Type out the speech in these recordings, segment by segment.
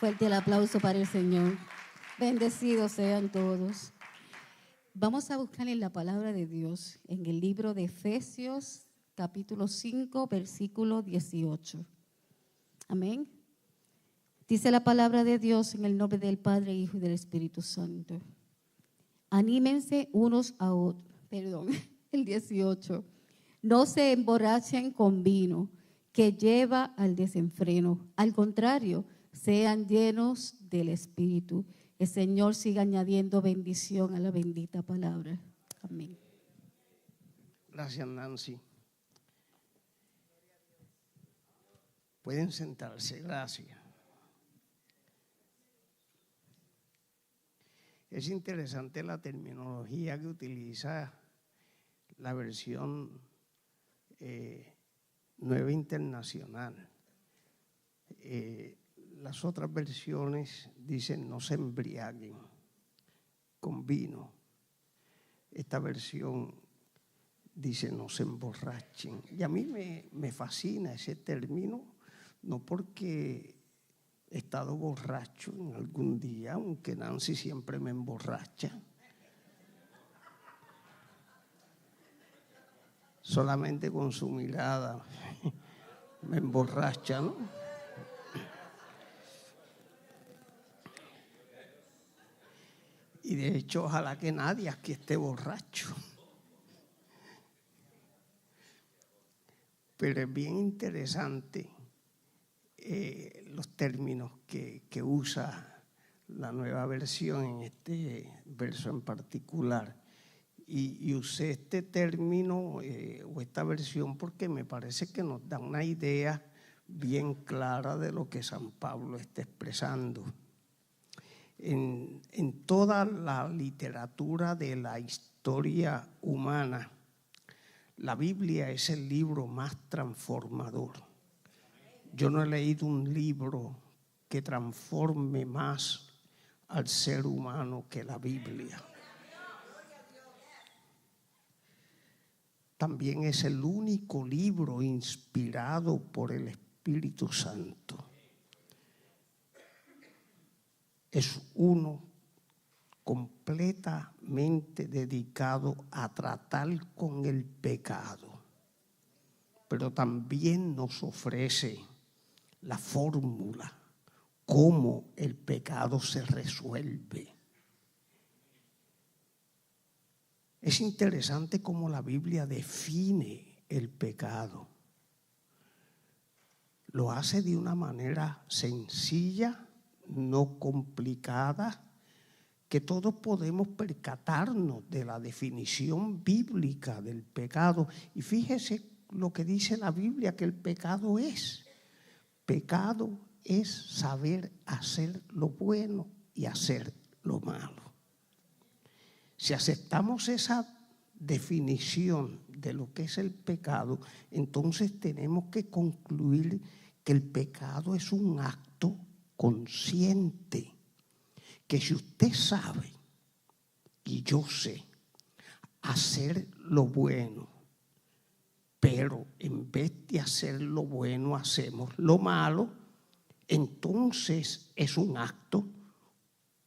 Fuerte el aplauso para el Señor. Bendecidos sean todos. Vamos a buscar en la palabra de Dios, en el libro de Efesios, capítulo 5, versículo 18. Amén. Dice la palabra de Dios en el nombre del Padre, Hijo y del Espíritu Santo. Anímense unos a otros. El 18. No se emborrachen con vino, que lleva al desenfreno. Al contrario, sean llenos del Espíritu. El Señor siga añadiendo bendición a la bendita palabra. Amén. Gracias, Nancy. Pueden sentarse, gracias. Es interesante la terminología que utiliza la versión Nueva Internacional. Las otras versiones dicen no se embriaguen con vino. Esta versión dice no se emborrachen. Y a mí me fascina ese término, no porque he estado borracho en algún día, aunque Nancy siempre me emborracha. Solamente con su mirada me emborracha, ¿no? Y de hecho, ojalá que nadie aquí esté borracho. Pero es bien interesante los términos que usa la nueva versión en este verso en particular. Y usé este término o esta versión porque me parece que nos da una idea bien clara de lo que San Pablo está expresando. En toda la literatura de la historia humana, la Biblia es el libro más transformador. Yo no he leído un libro que transforme más al ser humano que la Biblia. También es el único libro inspirado por el Espíritu Santo. Es uno completamente dedicado a tratar con el pecado, pero también nos ofrece la fórmula, cómo el pecado se resuelve. Es interesante cómo la Biblia define el pecado. Lo hace de una manera sencilla, no complicada, que todos podemos percatarnos de la definición bíblica del pecado. Y fíjese lo que dice la Biblia que el pecado es. Pecado es saber hacer lo bueno y hacer lo malo. Si aceptamos esa definición de lo que es el pecado, entonces tenemos que concluir que el pecado es un acto consciente. Que si usted sabe, y yo sé, hacer lo bueno, pero en vez de hacer lo bueno hacemos lo malo, entonces es un acto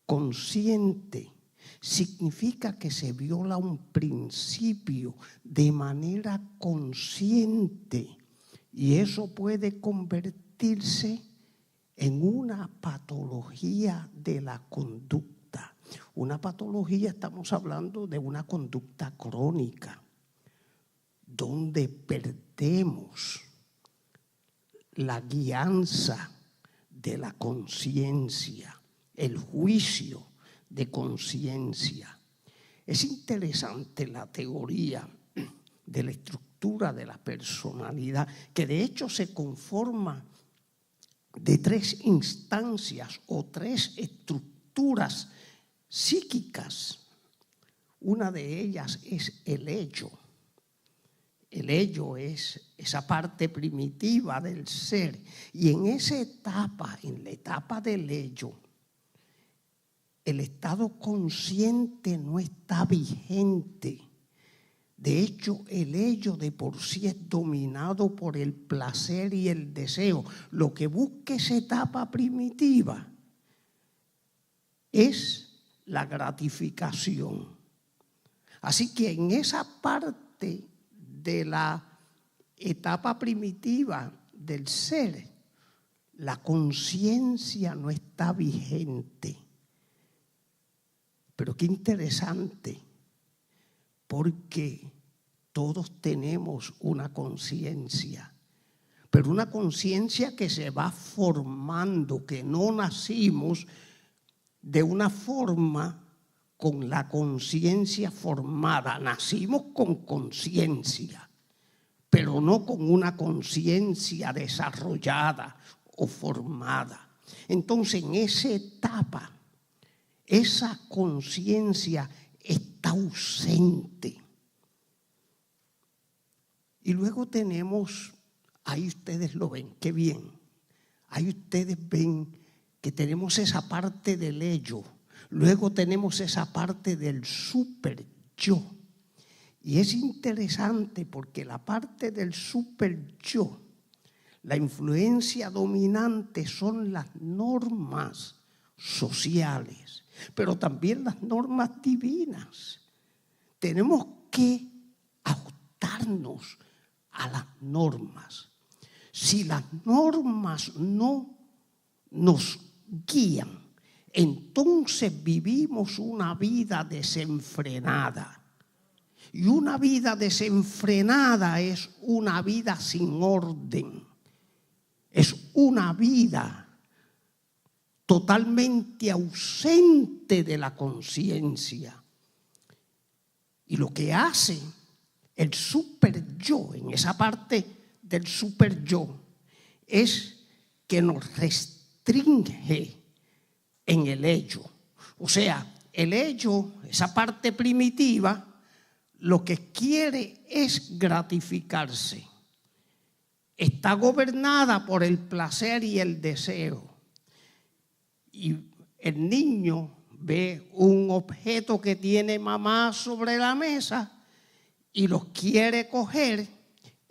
consciente. Significa que se viola un principio de manera consciente y eso puede convertirse en una patología de la conducta. Una patología, estamos hablando de una conducta crónica, donde perdemos la guianza de la conciencia, el juicio de conciencia. Es interesante la teoría de la estructura de la personalidad, que de hecho se conforma de tres instancias o tres estructuras psíquicas. Una de ellas es el ello. El ello es esa parte primitiva del ser. Y en esa etapa, en la etapa del ello, el estado consciente no está vigente. De hecho, el ello de por sí es dominado por el placer y el deseo. Lo que busca esa etapa primitiva es la gratificación. Así que en esa parte de la etapa primitiva del ser, la conciencia no está vigente. Pero qué interesante, porque todos tenemos una conciencia, pero una conciencia que se va formando, que no nacimos de una forma con la conciencia formada. Nacimos con conciencia, pero no con una conciencia desarrollada o formada. Entonces, en esa etapa, esa conciencia está ausente. Y luego tenemos, ahí ustedes lo ven, qué bien. Ahí ustedes ven que tenemos esa parte del ello. Luego tenemos esa parte del super yo. Y es interesante porque la parte del super yo, la influencia dominante son las normas sociales, pero también las normas divinas. Tenemos que ajustarnos a las normas. Si las normas no nos guían, entonces vivimos una vida desenfrenada. Y una vida desenfrenada es una vida sin orden. Es una vida totalmente ausente de la conciencia. Y lo que hace el super yo, en esa parte del super yo, es que nos restringe en el ello. O sea, el ello, esa parte primitiva, lo que quiere es gratificarse. Está gobernada por el placer y el deseo. Y el niño ve un objeto que tiene mamá sobre la mesa y lo quiere coger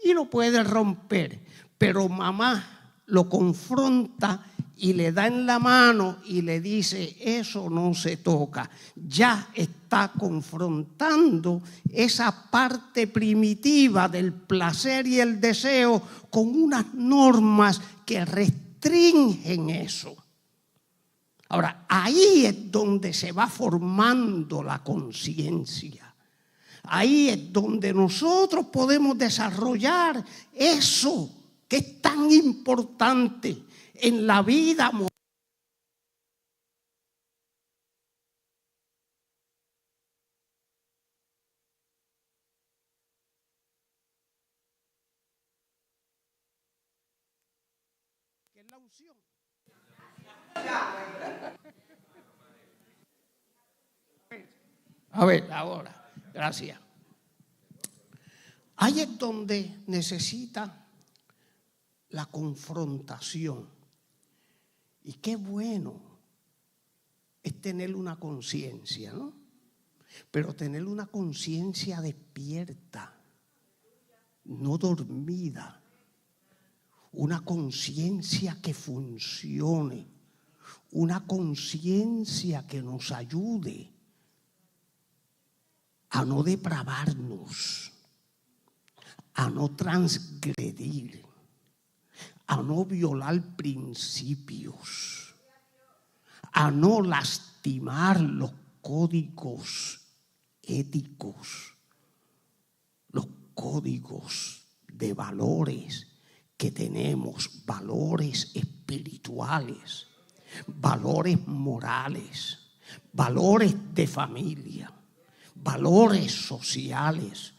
y lo puede romper. Pero mamá lo confronta y le da en la mano y le dice, eso no se toca. Ya está confrontando esa parte primitiva del placer y el deseo con unas normas que restringen eso. Ahora, ahí es donde se va formando la conciencia. Ahí es donde nosotros podemos desarrollar eso que es tan importante en la vida moral. Que es la unción. A ver, ahora, gracias. Ahí es donde necesita la confrontación. Y qué bueno es tener una conciencia, ¿no? Pero tener una conciencia despierta, no dormida. Una conciencia que funcione. Una conciencia que nos ayude a no depravarnos, a no transgredir, a no violar principios, a no lastimar los códigos éticos, los códigos de valores que tenemos, valores espirituales, valores morales, valores de familia, valores sociales.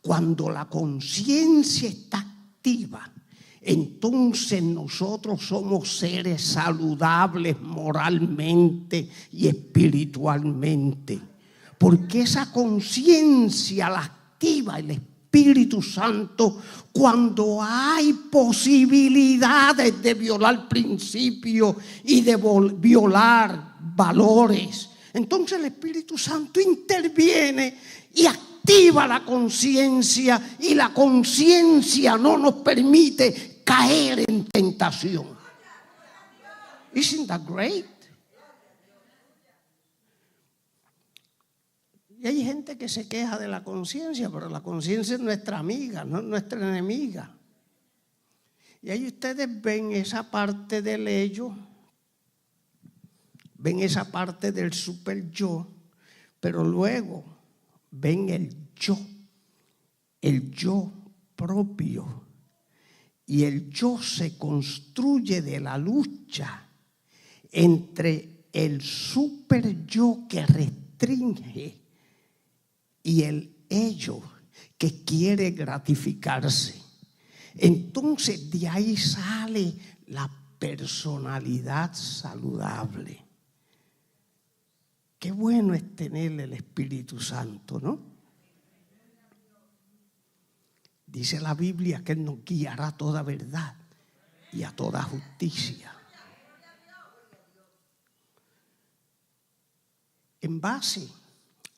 Cuando la conciencia está activa, entonces nosotros somos seres saludables moralmente y espiritualmente. Porque esa conciencia la activa el Espíritu Santo cuando hay posibilidades de violar principios y de violar valores. Entonces el Espíritu Santo interviene y activa la conciencia, y la conciencia no nos permite caer en tentación. Isn't that great? Y hay gente que se queja de la conciencia, pero la conciencia es nuestra amiga, no es nuestra enemiga. Y ahí ustedes ven esa parte del ello, ven esa parte del super yo, pero luego ven el yo propio. Y el yo se construye de la lucha entre el super yo que restringe y el ello que quiere gratificarse. Entonces de ahí sale la personalidad saludable. Qué bueno es tener el Espíritu Santo, ¿no? Dice la Biblia que Él nos guiará a toda verdad y a toda justicia. En base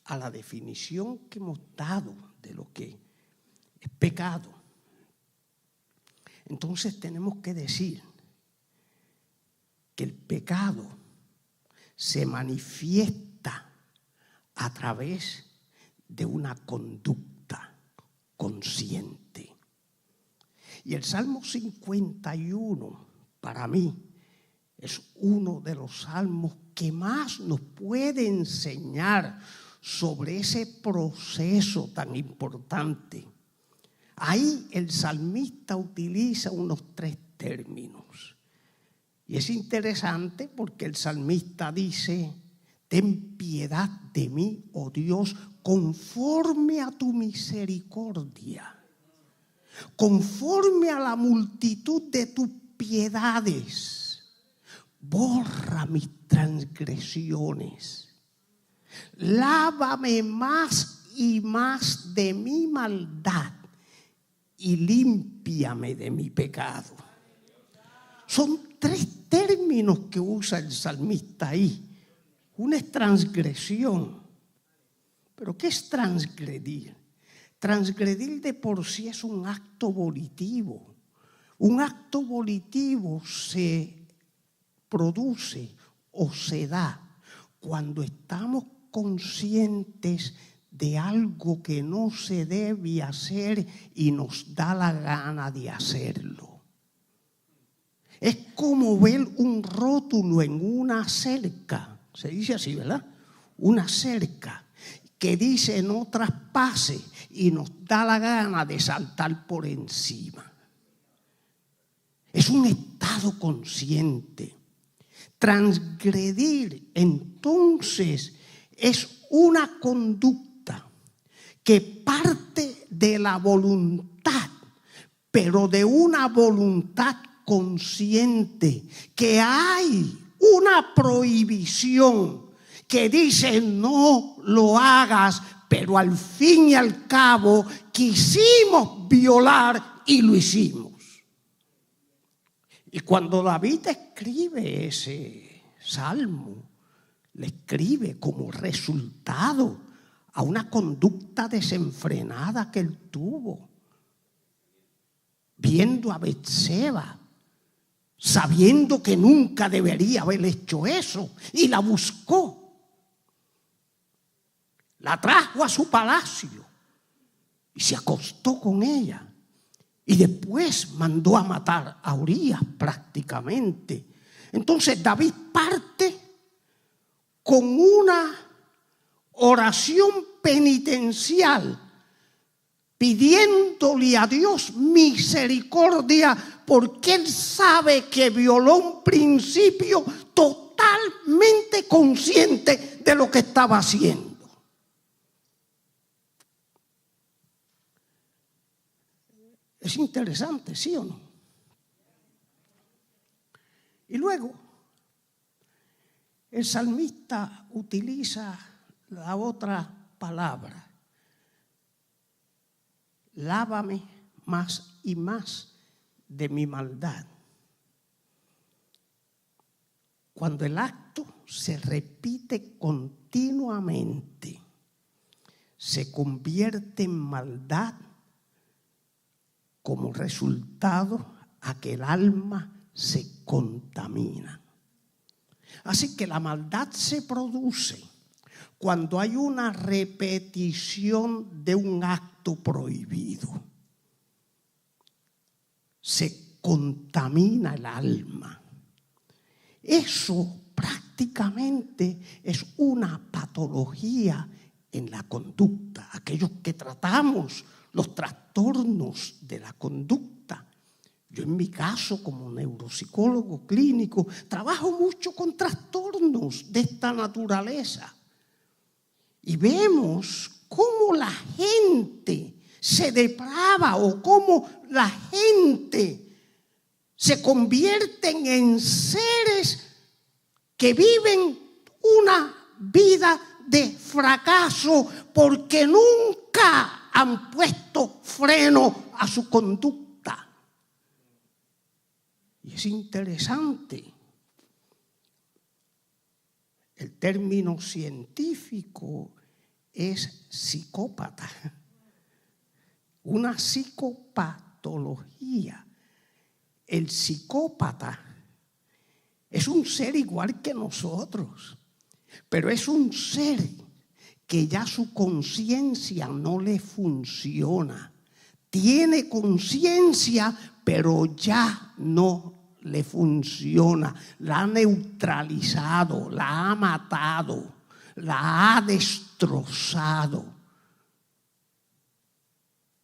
a la definición que hemos dado de lo que es pecado, entonces tenemos que decir que el pecado se manifiesta a través de una conducta consciente. Y el Salmo 51, para mí, es uno de los salmos que más nos puede enseñar sobre ese proceso tan importante. Ahí el salmista utiliza unos 3 términos. Y es interesante porque el salmista dice: ten piedad de mí, oh Dios, conforme a tu misericordia, conforme a la multitud de tus piedades, borra mis transgresiones, lávame más y más de mi maldad y límpiame de mi pecado. Son 3 términos que usa el salmista ahí. Una es transgresión. ¿Pero qué es transgredir? Transgredir de por sí es un acto volitivo. Un acto volitivo se produce o se da cuando estamos conscientes de algo que no se debe hacer y nos da la gana de hacerlo. Es como ver un rótulo en una cerca, se dice así, ¿verdad? Una cerca que dice no traspase y nos da la gana de saltar por encima. Es un estado consciente. Transgredir, entonces, es una conducta que parte de la voluntad, pero de una voluntad consciente, que hay una prohibición que dice no lo hagas, pero al fin y al cabo quisimos violar y lo hicimos. Y cuando David escribe ese salmo, le escribe como resultado a una conducta desenfrenada que él tuvo, viendo a Betseba, sabiendo que nunca debería haber hecho eso, y la buscó. La trajo a su palacio y se acostó con ella. Y después mandó a matar a Urías prácticamente. Entonces David parte con una oración penitencial, pidiéndole a Dios misericordia, porque él sabe que violó un principio totalmente consciente de lo que estaba haciendo. Es interesante, ¿sí o no? Y luego, el salmista utiliza la otra palabra: lávame más y más de mi maldad. Cuando el acto se repite continuamente, se convierte en maldad, como resultado a que el alma se contamina. Así que la maldad se produce cuando hay una repetición de un acto prohibido. Se contamina el alma. Eso prácticamente es una patología en la conducta. Aquellos que tratamos los trastornos de la conducta. Yo en mi caso, como neuropsicólogo clínico, trabajo mucho con trastornos de esta naturaleza. Y vemos cómo la gente se deprava o cómo la gente se convierten en seres que viven una vida de fracaso porque nunca han puesto freno a su conducta. Y es interesante. El término científico es psicópata, una psicopatología. El psicópata es un ser igual que nosotros, pero es un ser que ya su conciencia no le funciona. Tiene conciencia, pero ya no le funciona. La ha neutralizado, la ha matado, la ha destrozado.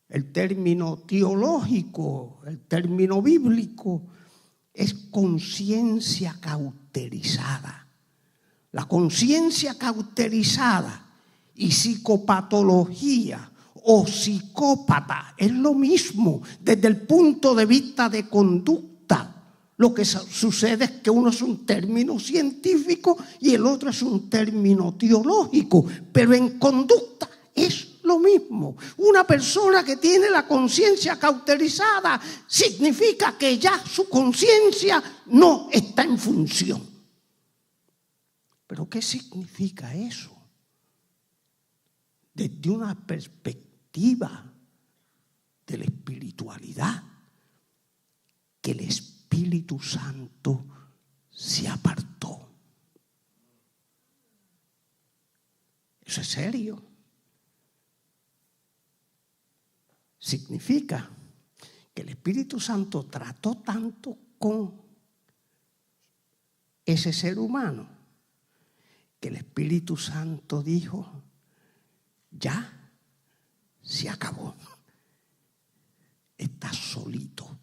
El término teológico, el término bíblico, es conciencia cauterizada. La conciencia cauterizada y psicopatología o psicópata es lo mismo desde el punto de vista de conducta. Lo que sucede es que uno es un término científico y el otro es un término teológico, pero en conducta es lo mismo. Una persona que tiene la conciencia cauterizada significa que ya su conciencia no está en función. ¿Pero qué significa eso? Desde una perspectiva de la espiritualidad, que el Espíritu Santo se apartó. Eso es serio. Significa que el Espíritu Santo trató tanto con ese ser humano que el Espíritu Santo dijo: ya se acabó. Estás solito.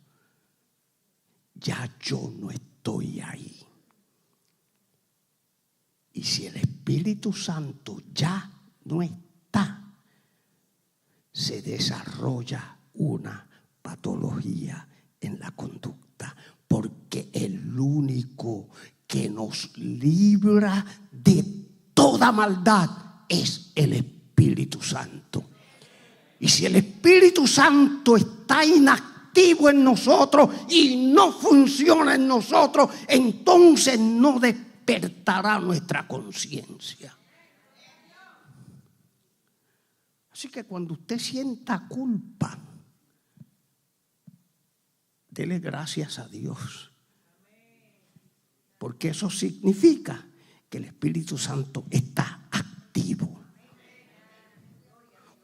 Ya yo no estoy ahí. Y si el Espíritu Santo ya no está, se desarrolla una patología en la conducta, porque el único que nos libra de toda maldad es el Espíritu Santo. Y si el Espíritu Santo está inactivo en nosotros y no funciona en nosotros, entonces no despertará nuestra conciencia. Así que cuando usted sienta culpa, dele gracias a Dios. Porque eso significa que el Espíritu Santo está activo.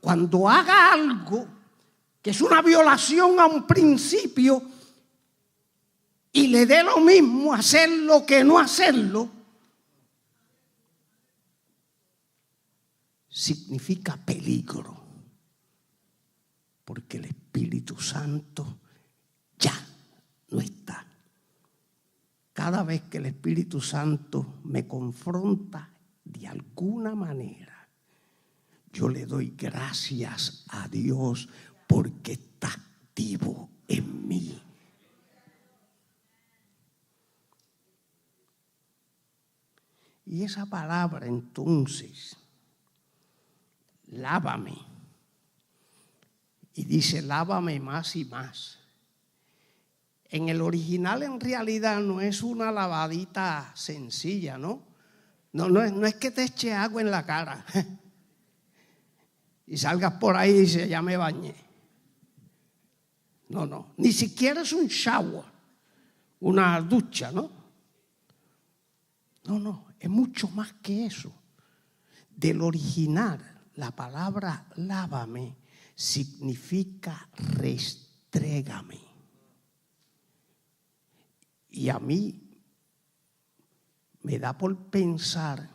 Cuando haga algo que es una violación a un principio y le dé lo mismo hacerlo que no hacerlo, significa peligro, porque el Espíritu Santo ya no está. Cada vez que el Espíritu Santo me confronta de alguna manera, yo le doy gracias a Dios porque está activo en mí. Y esa palabra entonces, lávame. Y dice, lávame más y más. En el original en realidad no es una lavadita sencilla, ¿no? No es que te eche agua en la cara y salgas por ahí y dices, ya me bañé. No, ni siquiera es un shower, una ducha, ¿no? No, es mucho más que eso. Del original, la palabra lávame significa restrégame. Y a mí me da por pensar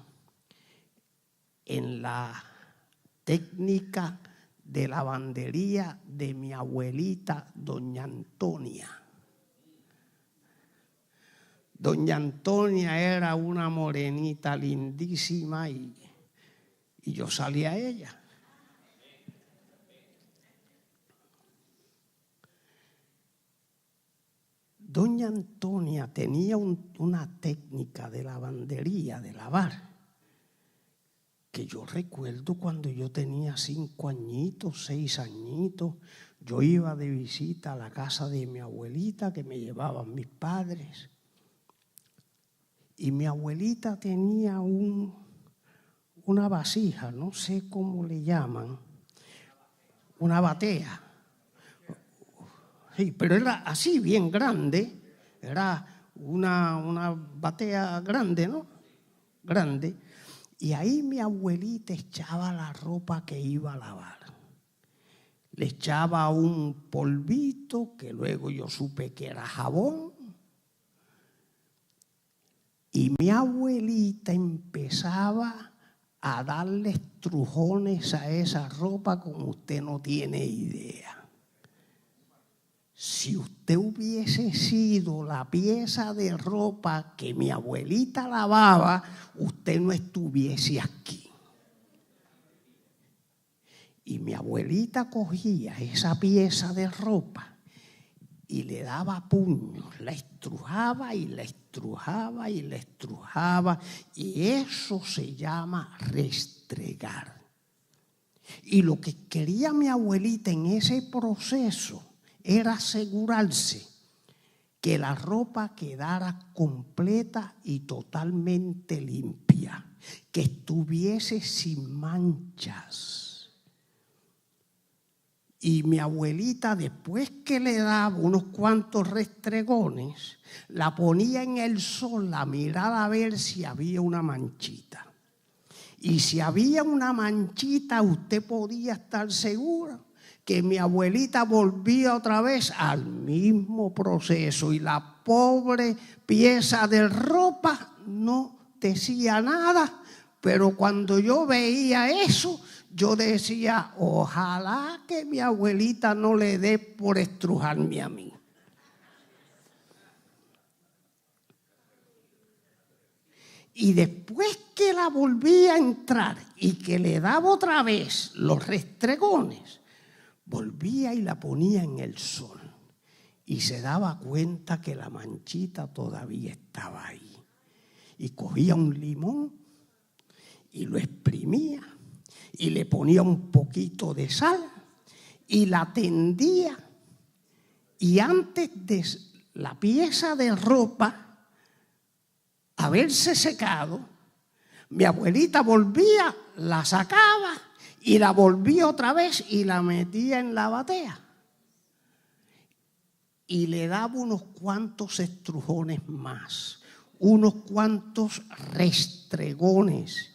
en la técnica de lavandería de mi abuelita, doña Antonia. Doña Antonia era una morenita lindísima y yo salía a ella. Doña Antonia tenía una técnica de lavandería, de lavar, que yo recuerdo cuando yo tenía 5 añitos, 6 añitos, yo iba de visita a la casa de mi abuelita que me llevaban mis padres. Y mi abuelita tenía una vasija, no sé cómo le llaman, una batea. Sí, pero era así, bien grande. Era una batea grande, ¿no? Grande. Y ahí mi abuelita echaba la ropa que iba a lavar. Le echaba un polvito que luego yo supe que era jabón. Y mi abuelita empezaba a darle estrujones a esa ropa como usted no tiene idea. Si usted hubiese sido la pieza de ropa que mi abuelita lavaba, usted no estuviese aquí. Y mi abuelita cogía esa pieza de ropa y le daba puños, la estrujaba y la estrujaba y la estrujaba. Y eso se llama restregar. Y lo que quería mi abuelita en ese proceso era asegurarse que la ropa quedara completa y totalmente limpia, que estuviese sin manchas. Y mi abuelita, después que le daba unos cuantos restregones, la ponía en el sol, la miraba a ver si había una manchita. Y si había una manchita, usted podía estar seguro que mi abuelita volvía otra vez al mismo proceso y la pobre pieza de ropa no decía nada, pero cuando yo veía eso, yo decía, ojalá que mi abuelita no le dé por estrujarme a mí. Y después que la volvía a entrar y que le daba otra vez los restregones, volvía y la ponía en el sol y se daba cuenta que la manchita todavía estaba ahí. Y cogía un limón y lo exprimía y le ponía un poquito de sal y la tendía. Y antes de la pieza de ropa haberse secado, mi abuelita volvía, la sacaba y la volvía otra vez y la metía en la batea. Y le daba unos cuantos estrujones más, unos cuantos restregones.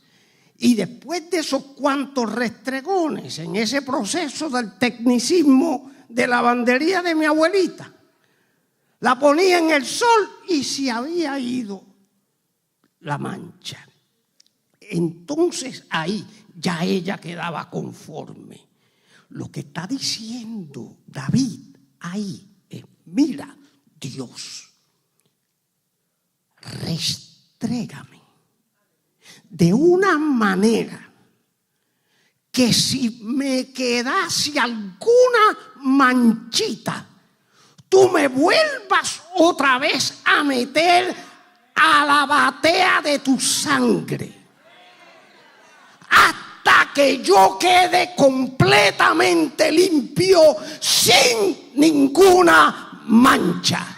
Y después de esos cuantos restregones, en ese proceso del tecnicismo de lavandería de mi abuelita, la ponía en el sol y se había ido la mancha. Entonces ahí ya ella quedaba conforme. Lo que está diciendo David ahí es, mira, Dios, restrégame de una manera que si me quedase alguna manchita, tú me vuelvas otra vez a meter a la batea de tu sangre. Hasta que yo quede completamente limpio, sin ninguna mancha.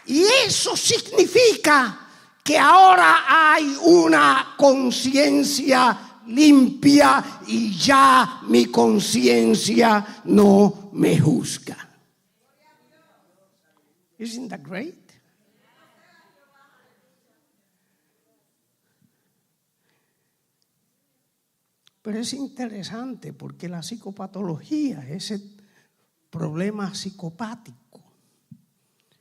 Y eso significa que ahora hay una conciencia limpia y ya mi conciencia no me juzga. Isn't that great? Pero es interesante porque la psicopatología, ese problema psicopático,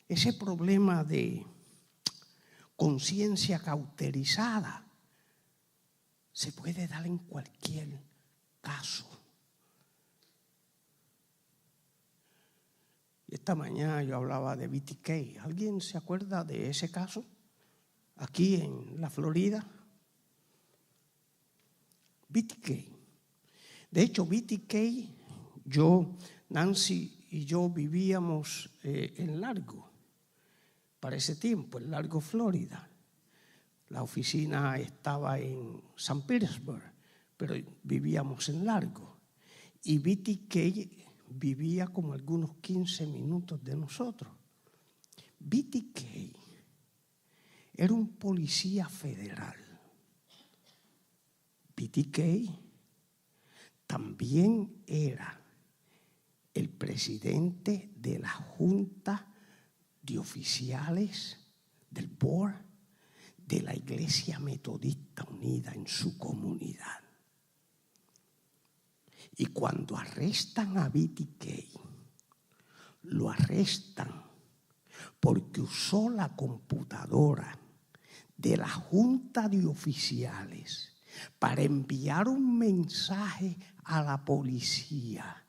ese problema de conciencia cauterizada, se puede dar en cualquier caso. Esta mañana yo hablaba de BTK. ¿Alguien se acuerda de ese caso? Aquí en la Florida. BTK. De hecho, BTK, Nancy y yo vivíamos en Largo, para ese tiempo, en Largo, Florida. La oficina estaba en San Petersburg, pero vivíamos en Largo. Y BTK vivía como algunos 15 minutos de nosotros. BTK era un policía federal. BTK también era el presidente de la Junta de Oficiales del Board de la Iglesia Metodista Unida en su comunidad. Y cuando arrestan a BTK, lo arrestan porque usó la computadora de la Junta de Oficiales para enviar un mensaje a la policía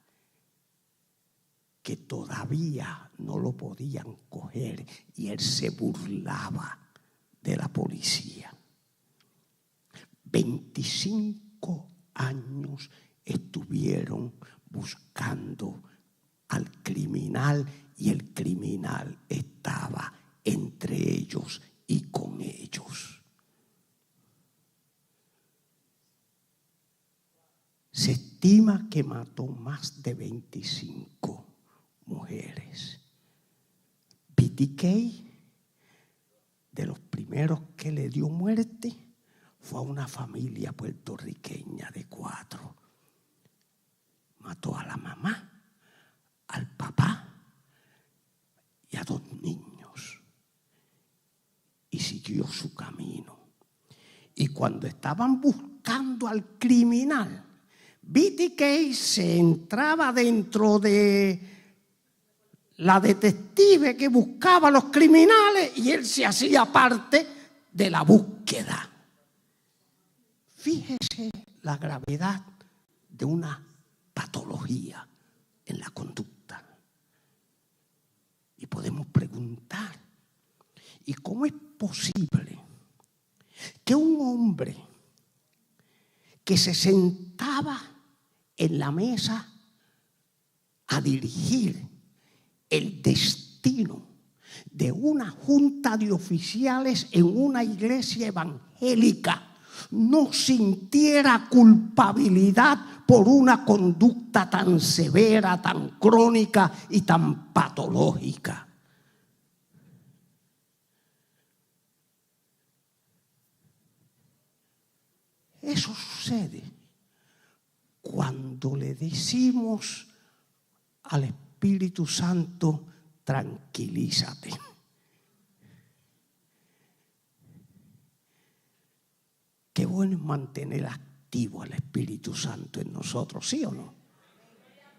que todavía no lo podían coger, y él se burlaba de la policía. 25 años estuvieron buscando al criminal y el criminal estaba entre ellos y con ellos. Se estima que mató más de 25 mujeres. BTK, de los primeros que le dio muerte, fue a una familia puertorriqueña de 4. Mató a la mamá, al papá y a 2 niños. Y siguió su camino. Y cuando estaban buscando al criminal, BTK se entraba dentro de la detective que buscaba a los criminales y él se hacía parte de la búsqueda. Fíjese la gravedad de una patología en la conducta. Y podemos preguntar, ¿y cómo es posible que un hombre que se sentaba en la mesa a dirigir el destino de una junta de oficiales en una iglesia evangélica no sintiera culpabilidad por una conducta tan severa, tan crónica y tan patológica? Eso sucede cuando le decimos al Espíritu Santo, tranquilízate. Qué bueno es mantener activo al Espíritu Santo en nosotros, ¿sí o no?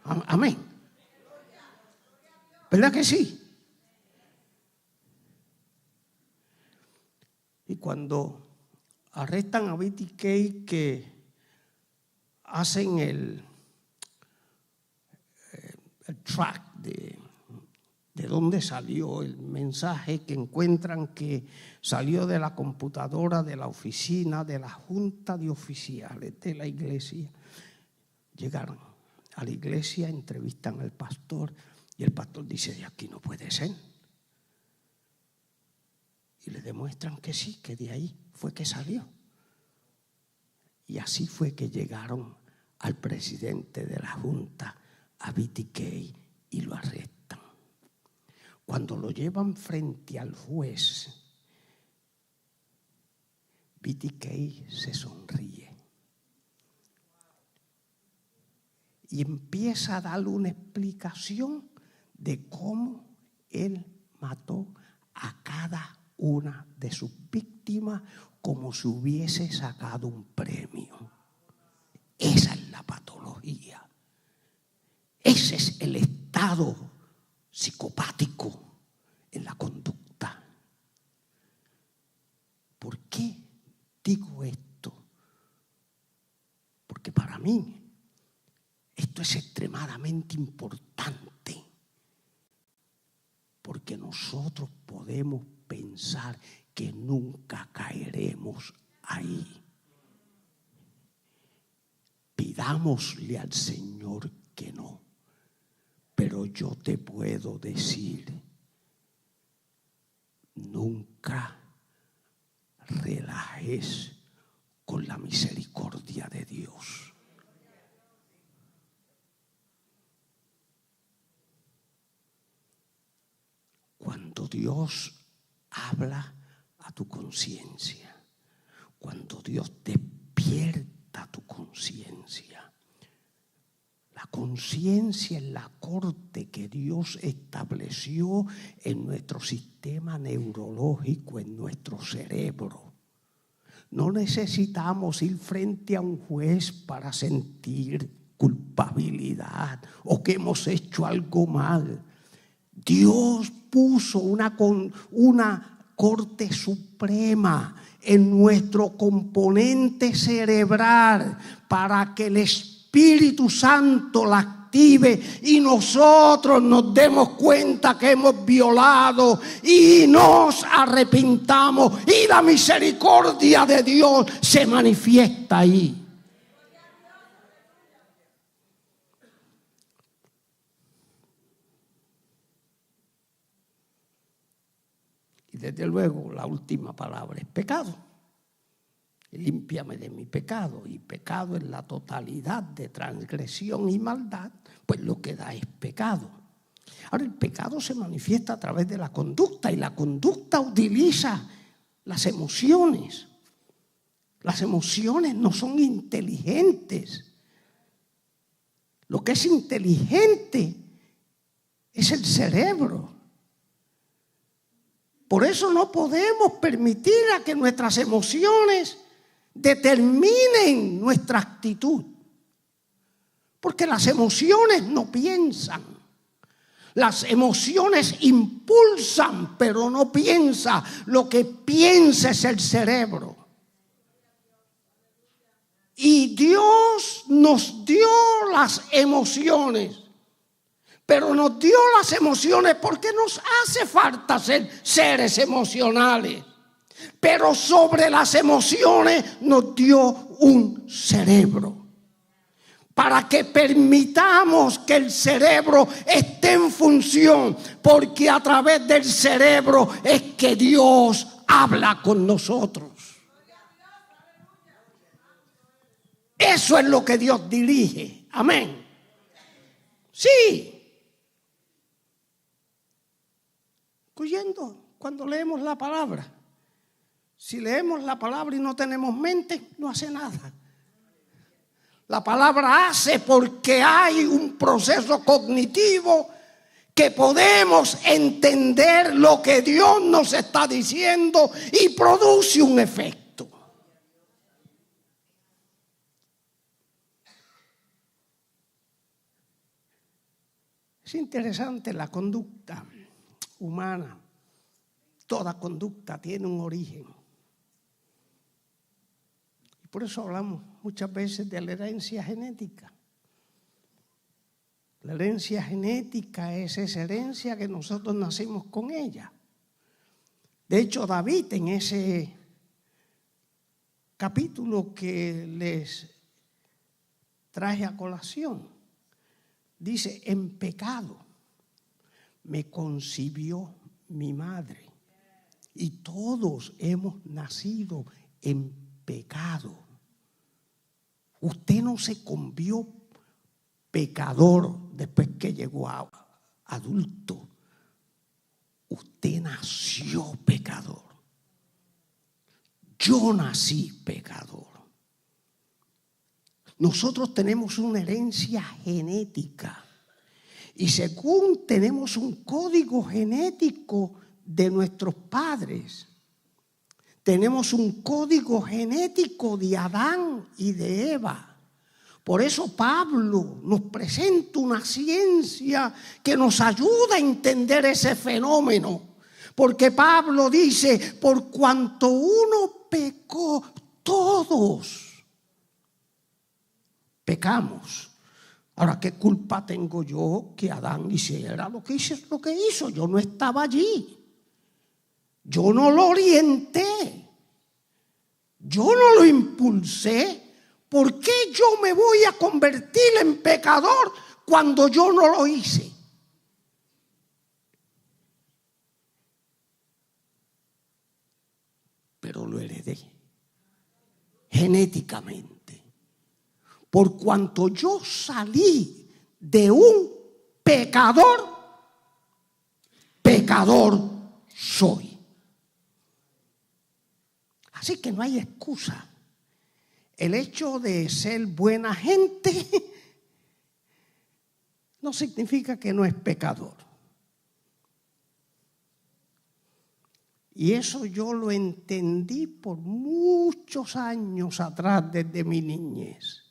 Amén. ¿Verdad que sí? Y cuando arrestan a BTK, que hacen el track de dónde salió el mensaje, que encuentran que salió de la computadora de la oficina de la Junta de Oficiales de la iglesia. Llegaron a la iglesia, entrevistan al pastor y el pastor dice: de aquí no puede ser. Y le demuestran que sí, que de ahí fue que salió. Y así fue que llegaron al presidente de la Junta, a BTK, y lo arrestan. Cuando lo llevan frente al juez, BTK se sonríe y empieza a darle una explicación de cómo él mató a cada una de sus víctimas como si hubiese sacado un premio. Esa es la patología. Ese es el estado psicopático en la conducta. ¿Por qué digo esto? Porque para mí esto es extremadamente importante, porque nosotros podemos pensar que nunca caeremos ahí. Pidámosle al Señor que no, pero yo te puedo decir, nunca relajes con la misericordia de Dios. Cuando Dios habla a tu conciencia, cuando Dios despierta tu conciencia, la conciencia es la corte que Dios estableció en nuestro sistema neurológico, en nuestro cerebro. No necesitamos ir frente a un juez para sentir culpabilidad o que hemos hecho algo mal. Dios puso una corte suprema en nuestro componente cerebral para que el Espíritu Santo la active y nosotros nos demos cuenta que hemos violado y nos arrepintamos y la misericordia de Dios se manifiesta ahí. Y desde luego la última palabra es pecado. Límpiame de mi pecado. Y pecado es la totalidad de transgresión y maldad, pues lo que da es pecado. Ahora el pecado se manifiesta a través de la conducta y la conducta utiliza las emociones. Las emociones no son inteligentes. Lo que es inteligente es el cerebro. Por eso no podemos permitir a que nuestras emociones determinen nuestra actitud. Porque las emociones no piensan. Las emociones impulsan, pero no piensan. Lo que piensa es el cerebro. Y Dios nos dio las emociones. Pero nos dio las emociones porque nos hace falta ser seres emocionales. Pero sobre las emociones nos dio un cerebro. Para que permitamos que el cerebro esté en función. Porque a través del cerebro es que Dios habla con nosotros. Eso es lo que Dios dirige. Amén. Sí. Incluyendo cuando leemos la palabra. Si leemos la palabra y no tenemos mente, no hace nada. La palabra hace porque hay un proceso cognitivo que podemos entender lo que Dios nos está diciendo y produce un efecto. Es interesante la conducta humana. Toda conducta tiene un origen. Y por eso hablamos muchas veces de la herencia genética. La herencia genética es esa herencia que nosotros nacimos con ella. De hecho, David en ese capítulo que les traje a colación, dice, en pecado me concibió mi madre. Y todos hemos nacido en pecado. Usted no se convirtió pecador después que llegó a adulto. Usted nació pecador. Yo nací pecador. Nosotros tenemos una herencia genética. Y según tenemos un código genético de nuestros padres, tenemos un código genético de Adán y de Eva. Por eso Pablo nos presenta una ciencia que nos ayuda a entender ese fenómeno. Porque Pablo dice, por cuanto uno pecó, todos pecamos. Ahora, ¿qué culpa tengo yo que Adán hiciera lo que hizo? Yo no estaba allí. Yo no lo orienté. Yo no lo impulsé. ¿Por qué yo me voy a convertir en pecador cuando yo no lo hice? Pero lo heredé genéticamente. Por cuanto yo salí de un pecador, pecador soy. Así que no hay excusa. El hecho de ser buena gente no significa que no es pecador. Y eso yo lo entendí por muchos años atrás, desde mi niñez.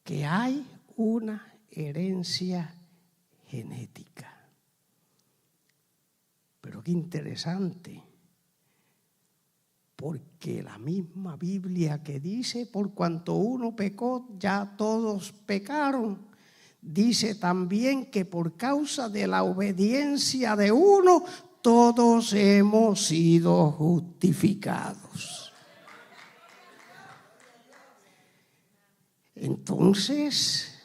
Que hay una herencia genética. Pero qué interesante. Porque la misma Biblia que dice, por cuanto uno pecó, ya todos pecaron, dice también que por causa de la obediencia de uno, todos hemos sido justificados. Entonces,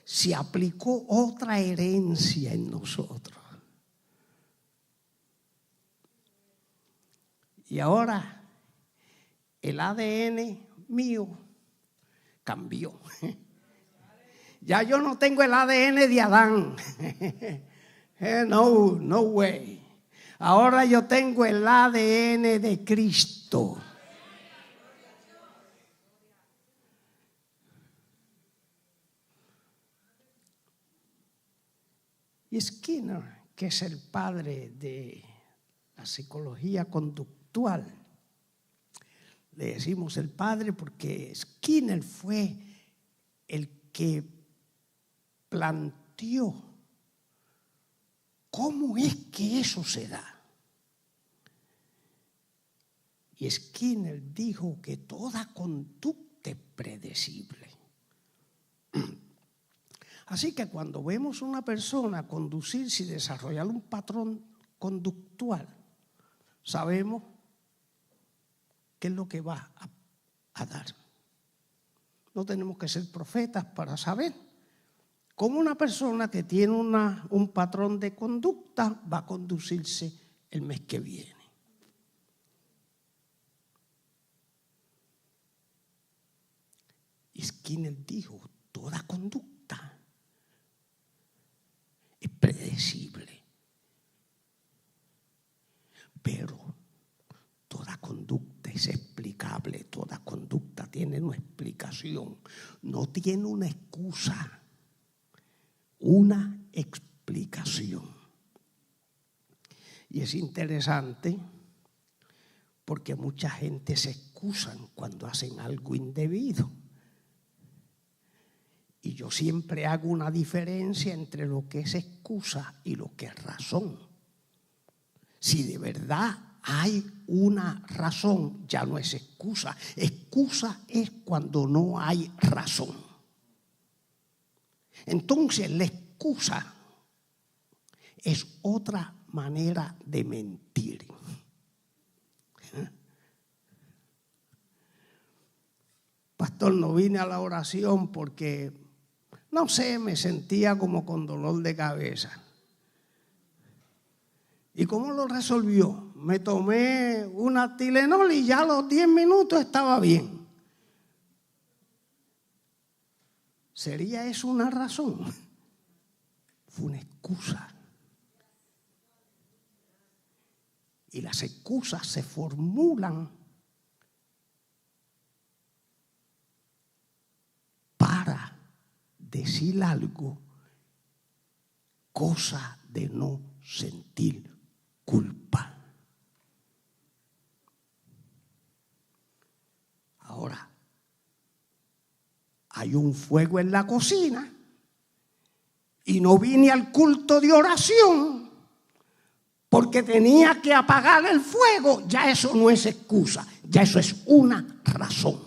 se aplicó otra herencia en nosotros. Y ahora, el ADN mío cambió. Ya yo no tengo el ADN de Adán. No way. Ahora yo tengo el ADN de Cristo. Y Skinner, que es el padre de la psicología conductual, le decimos el padre porque Skinner fue el que planteó cómo es que eso se da. Y Skinner dijo que toda conducta es predecible. Así que cuando vemos a una persona conducirse y desarrollar un patrón conductual, sabemos qué es lo que va a dar. No tenemos que ser profetas para saber cómo una persona que tiene un patrón de conducta va a conducirse el mes que viene. Y Skinner dijo, toda conducta es predecible, pero toda conducta es explicable, toda conducta tiene una explicación, no tiene una excusa, una explicación. Y es interesante porque mucha gente se excusan cuando hacen algo indebido. Y yo siempre hago una diferencia entre lo que es excusa y lo que es razón. Si de verdad hay una razón, ya no es excusa. Excusa es cuando no hay razón. Entonces la excusa es otra manera de mentir. Pastor, no vine a la oración porque, no sé, me sentía como con dolor de cabeza. ¿Y cómo lo resolvió? Me tomé una Tylenol y ya a los 10 minutos estaba bien. ¿Sería eso una razón? Fue una excusa. Y las excusas se formulan para decir algo, cosa de no sentir culpa. Ahora, hay un fuego en la cocina y no vine al culto de oración porque tenía que apagar el fuego, ya eso no es excusa, ya eso es una razón.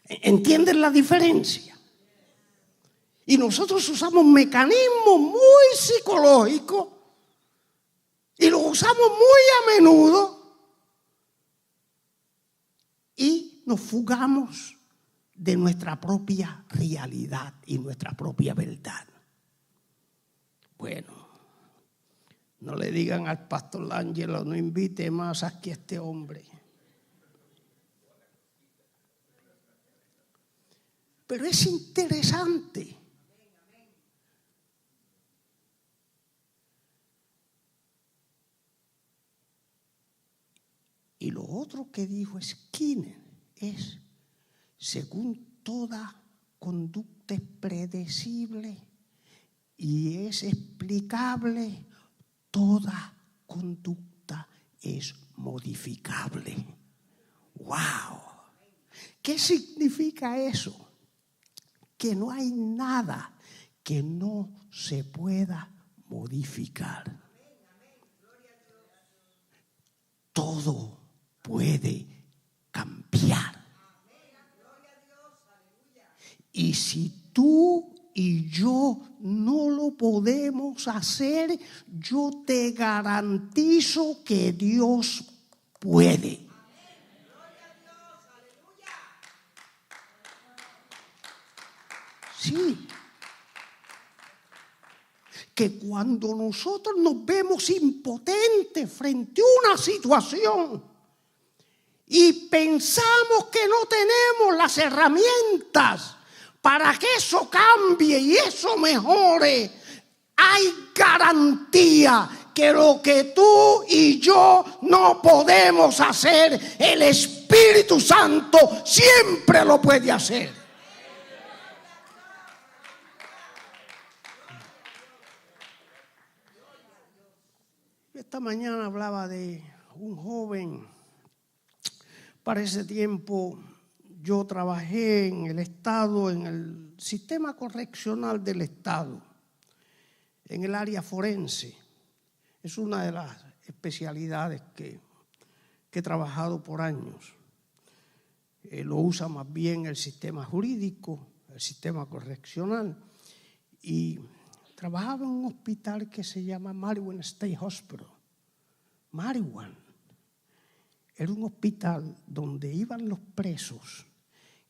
¿Entienden la diferencia? Y nosotros usamos mecanismos muy psicológicos y los usamos muy a menudo y nos fugamos de nuestra propia realidad y nuestra propia verdad. Bueno, no le digan al pastor Ángelo, no invite más aquí a este hombre. Pero es interesante. Y lo otro que dijo Skinner es, según toda conducta es predecible y es explicable, toda conducta es modificable. ¡Wow! ¿Qué significa eso? Que no hay nada que no se pueda modificar. Todo puede cambiar. Y si tú y yo no lo podemos hacer, yo te garantizo que Dios puede. Sí. Que cuando nosotros nos vemos impotentes frente a una situación y pensamos que no tenemos las herramientas para que eso cambie y eso mejore, hay garantía que lo que tú y yo no podemos hacer, el Espíritu Santo siempre lo puede hacer. Esta mañana hablaba de un joven. Para ese tiempo yo trabajé en el Estado, en el sistema correccional del Estado, en el área forense. Es una de las especialidades que he trabajado por años. Lo usa más bien el sistema jurídico, el sistema correccional. Y trabajaba en un hospital que se llama Mariwan State Hospital. Mariwan era un hospital donde iban los presos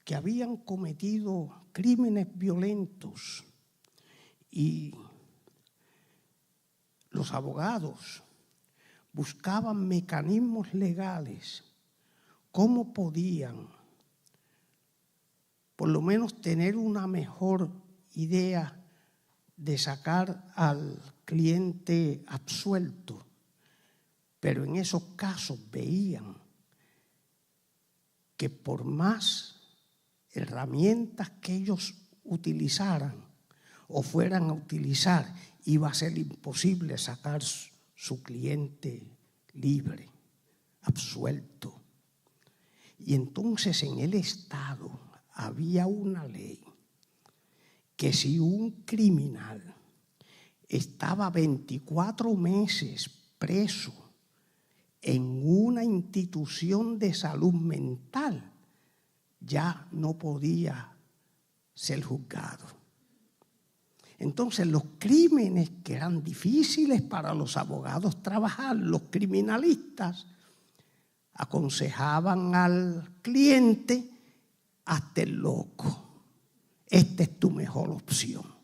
que habían cometido crímenes violentos y los abogados buscaban mecanismos legales, cómo podían por lo menos tener una mejor idea de sacar al cliente absuelto. Pero en esos casos veían que por más herramientas que ellos utilizaran o fueran a utilizar, iba a ser imposible sacar su cliente libre, absuelto. Y entonces en el Estado había una ley que si un criminal estaba 24 meses preso en una institución de salud mental, ya no podía ser juzgado. Entonces los crímenes que eran difíciles para los abogados trabajar, los criminalistas aconsejaban al cliente: hazte el loco, esta es tu mejor opción.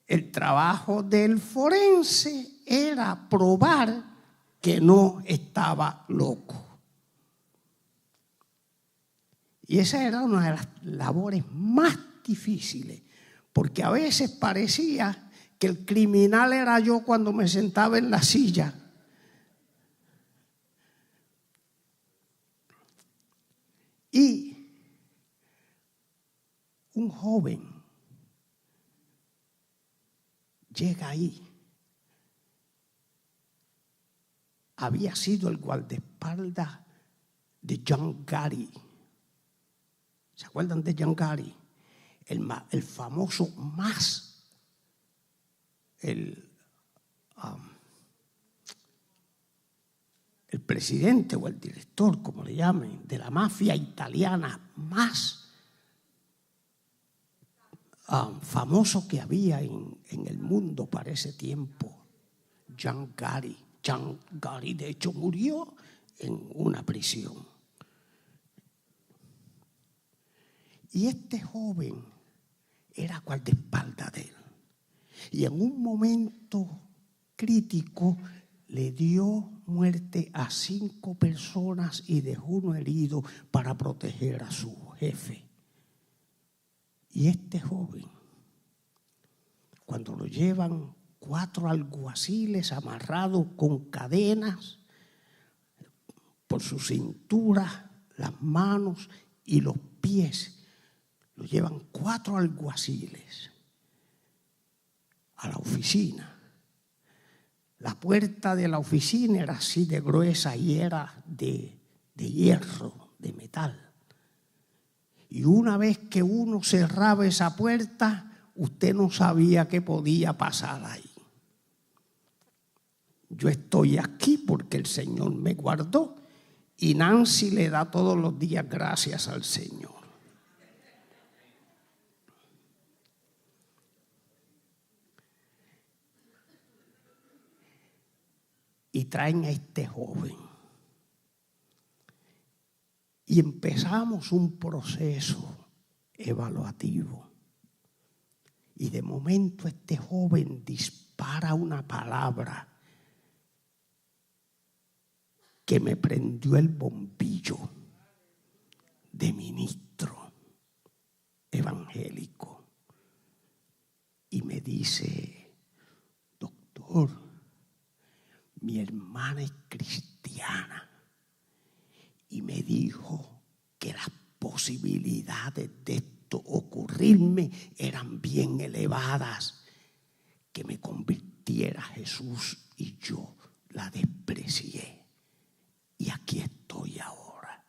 El trabajo del forense era probar que no estaba loco. Y esa era una de las labores más difíciles, porque a veces parecía que el criminal era yo cuando me sentaba en la silla. Y un joven llega ahí. Había sido el guardaespaldas de John Gotti. ¿Se acuerdan de John Gotti? El famoso el presidente o el director, como le llamen, de la mafia italiana más famoso que había en el mundo para ese tiempo, John Gotti. John Gotti, de hecho, murió en una prisión. Y este joven era guardaespaldas de él. Y en un momento crítico le dio muerte a 5 personas y dejó uno herido para proteger a su jefe. Y este joven, cuando lo llevan 4 alguaciles amarrados con cadenas por su cintura, las manos y los pies, lo llevan 4 alguaciles a la oficina. La puerta de la oficina era así de gruesa y era de hierro, de metal. Y una vez que uno cerraba esa puerta, usted no sabía qué podía pasar ahí. Yo estoy aquí porque el Señor me guardó y Nancy le da todos los días gracias al Señor. Y traen a este joven. Y empezamos un proceso evaluativo. Y de momento este joven dispara una palabra que me prendió el bombillo de ministro evangélico. Y me dice: doctor, mi hermana es cristiana y me dijo que las posibilidades de esto ocurrirme eran bien elevadas, que me convirtiera a Jesús, y yo la desprecié. Y aquí estoy ahora.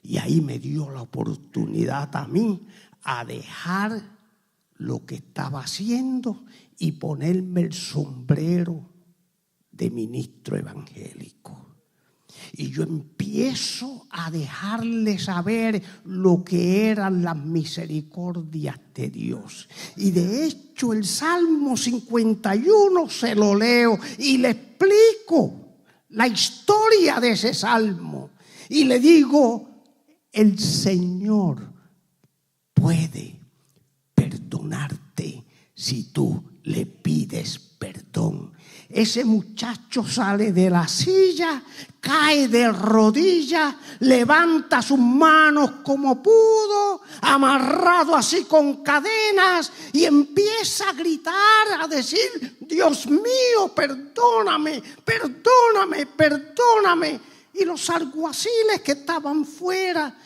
Y ahí me dio la oportunidad a mí a dejar lo que estaba haciendo y ponerme el sombrero de ministro evangélico. Y yo empiezo a dejarle saber lo que eran las misericordias de Dios. Y de hecho el Salmo 51 se lo leo y le explico la historia de ese salmo. Y le digo: el Señor puede perdonarte si tú le pides perdón. Ese muchacho sale de la silla, cae de rodillas, levanta sus manos como pudo, amarrado así con cadenas, y empieza a gritar, a decir: Dios mío, perdóname, perdóname, perdóname. Y los alguaciles que estaban fuera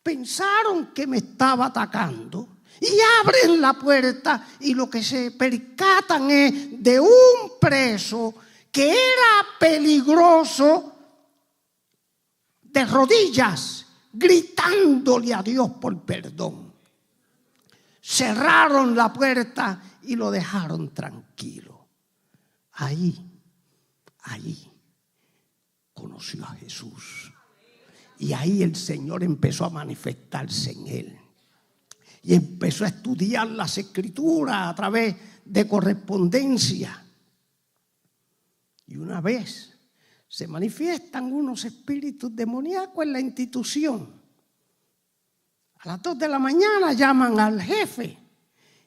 pensaron que me estaba atacando. Y abren la puerta y lo que se percatan es de un preso que era peligroso, de rodillas, gritándole a Dios por perdón. Cerraron la puerta y lo dejaron tranquilo. Ahí conoció a Jesús. Y ahí el Señor empezó a manifestarse en él. Y empezó a estudiar las Escrituras a través de correspondencia. Y una vez se manifiestan unos espíritus demoníacos en la institución. A las 2 de la mañana llaman al jefe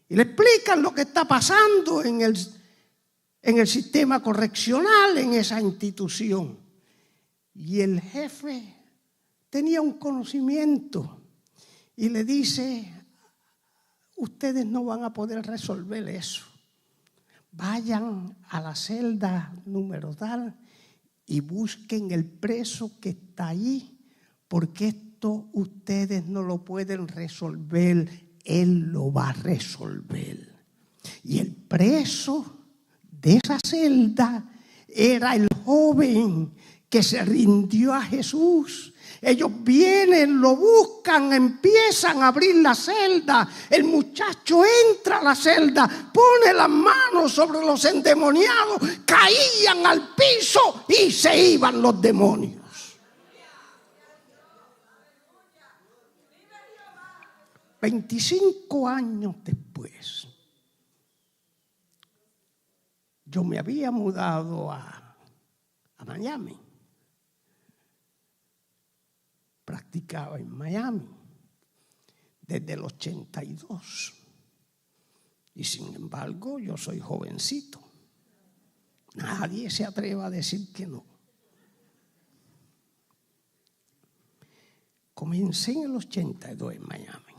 y le explican lo que está pasando en el sistema correccional en esa institución. Y el jefe tenía un conocimiento y le dice: ustedes no van a poder resolver eso. Vayan a la celda número tal y busquen el preso que está allí, porque esto ustedes no lo pueden resolver, él lo va a resolver. Y el preso de esa celda era el joven que se rindió a Jesús, Ellos vienen, lo buscan, empiezan a abrir la celda. El muchacho entra a la celda, pone las manos sobre los endemoniados, caían al piso y se iban los demonios. 25 años después, yo me había mudado a Miami. Practicaba en Miami desde el 82. Y sin embargo, yo soy jovencito. Nadie se atreva a decir que no. Comencé en el 82 en Miami.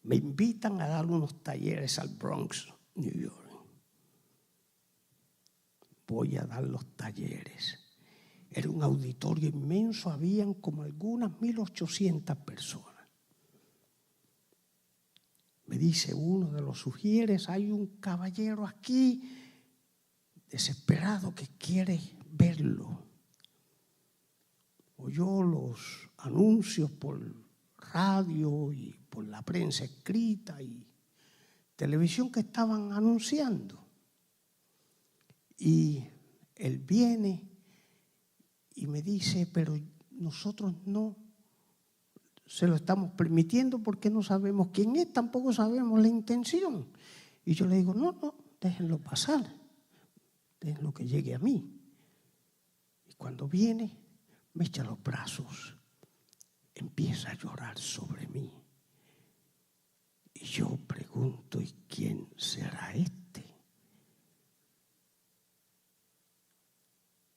Me invitan a dar unos talleres al Bronx, New York. Voy a dar los talleres. Era un auditorio inmenso, habían como algunas 1,800 personas. Me dice uno de los sugieres, hay un caballero aquí desesperado que quiere verlo. Oyó los anuncios por radio y por la prensa escrita y televisión que estaban anunciando. Y él viene y me dice, pero nosotros no se lo estamos permitiendo porque no sabemos quién es, tampoco sabemos la intención. Y yo le digo, no, déjenlo pasar, déjenlo que llegue a mí. Y cuando viene, me echa los brazos, empieza a llorar sobre mí. Y yo pregunto, ¿y quién será este?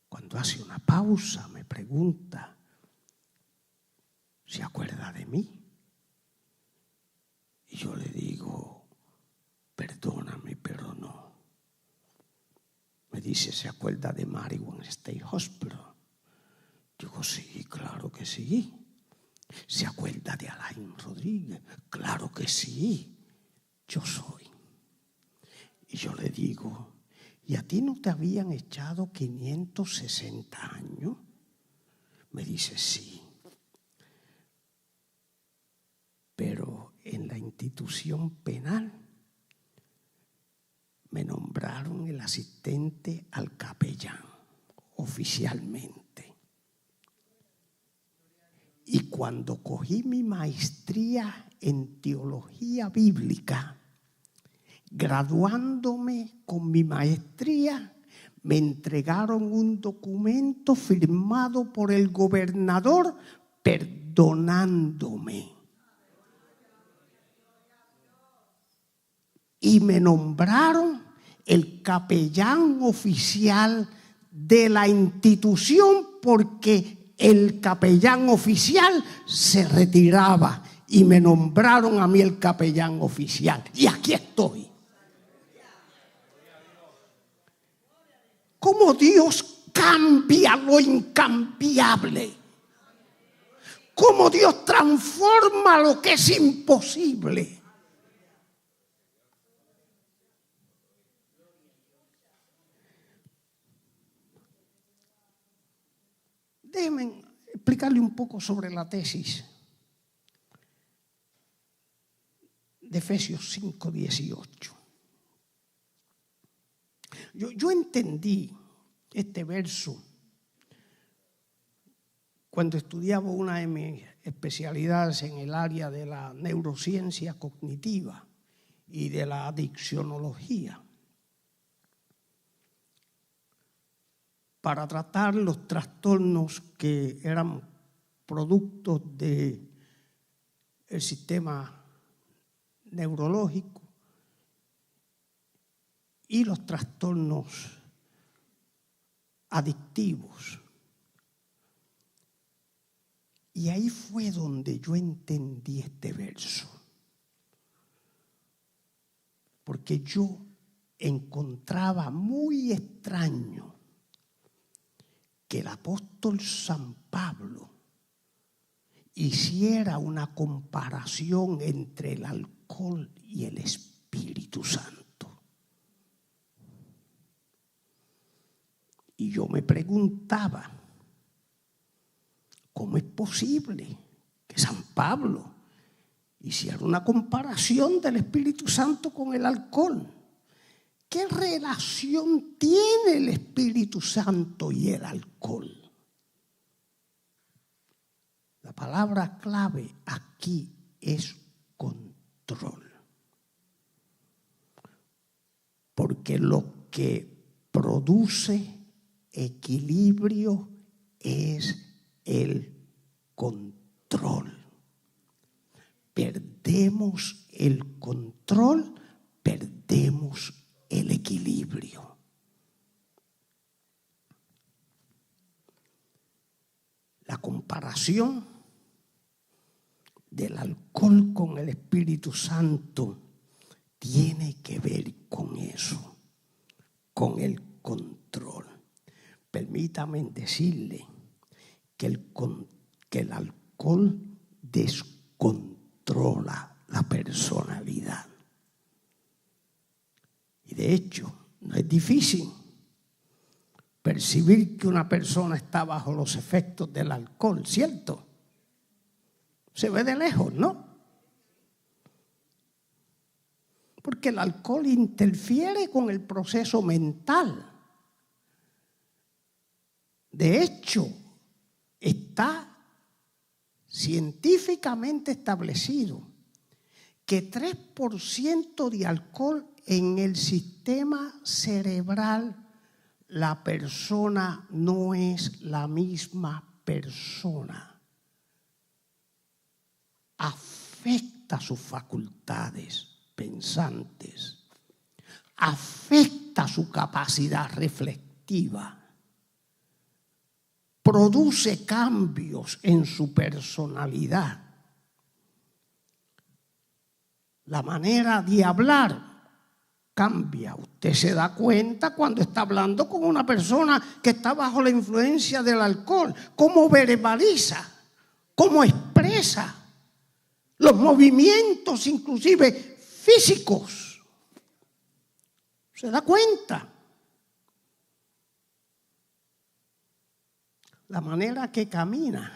Cuando hace una pausa me pregunta, ¿se acuerda de mí? Y yo le digo, perdóname, pero no. Me dice, ¿se acuerda de Marion State Hospital? Digo, sí, claro que sí. ¿Se acuerda de Alain Rodríguez? Claro que sí, yo soy. Y yo le digo, ¿y a ti no te habían echado 560 años? Me dice, sí. Pero en la institución penal me nombraron el asistente al capellán oficialmente. Y cuando cogí mi maestría en teología bíblica, graduándome con mi maestría, me entregaron un documento firmado por el gobernador perdonándome. Y me nombraron el capellán oficial de la institución porque el capellán oficial se retiraba y me nombraron a mí el capellán oficial. Y aquí estoy. ¿Cómo Dios cambia lo incambiable? ¿Cómo Dios transforma lo que es imposible? Déjenme explicarle un poco sobre la tesis de Efesios 5:18. Yo entendí este verso cuando estudiaba una de mis especialidades en el área de la neurociencia cognitiva y de la adiccionología, para tratar los trastornos que eran productos del sistema neurológico y los trastornos adictivos. Y ahí fue donde yo entendí este verso. Porque yo encontraba muy extraño que el apóstol San Pablo hiciera una comparación entre el alcohol y el Espíritu Santo. Y yo me preguntaba, ¿Cómo es posible que San Pablo hiciera una comparación del Espíritu Santo con el alcohol? ¿Qué relación tiene el Espíritu Santo y el alcohol? La palabra clave aquí es control. Porque lo que produce equilibrio es el control. Perdemos el control, perdemos el equilibrio. La comparación del alcohol con el Espíritu Santo tiene que ver con eso, con el control. Permítame decirle que el alcohol descontrola la personalidad. Y de hecho, no es difícil percibir que una persona está bajo los efectos del alcohol, ¿cierto? Se ve de lejos, ¿no? Porque el alcohol interfiere con el proceso mental. De hecho, está científicamente establecido que 3% de alcohol en el sistema cerebral, la persona no es la misma persona. Afecta sus facultades pensantes, afecta su capacidad reflexiva, produce cambios en su personalidad. La manera de hablar cambia. Usted se da cuenta cuando está hablando con una persona que está bajo la influencia del alcohol, cómo verbaliza, cómo expresa los movimientos, inclusive físicos. ¿Se da cuenta? La manera que camina,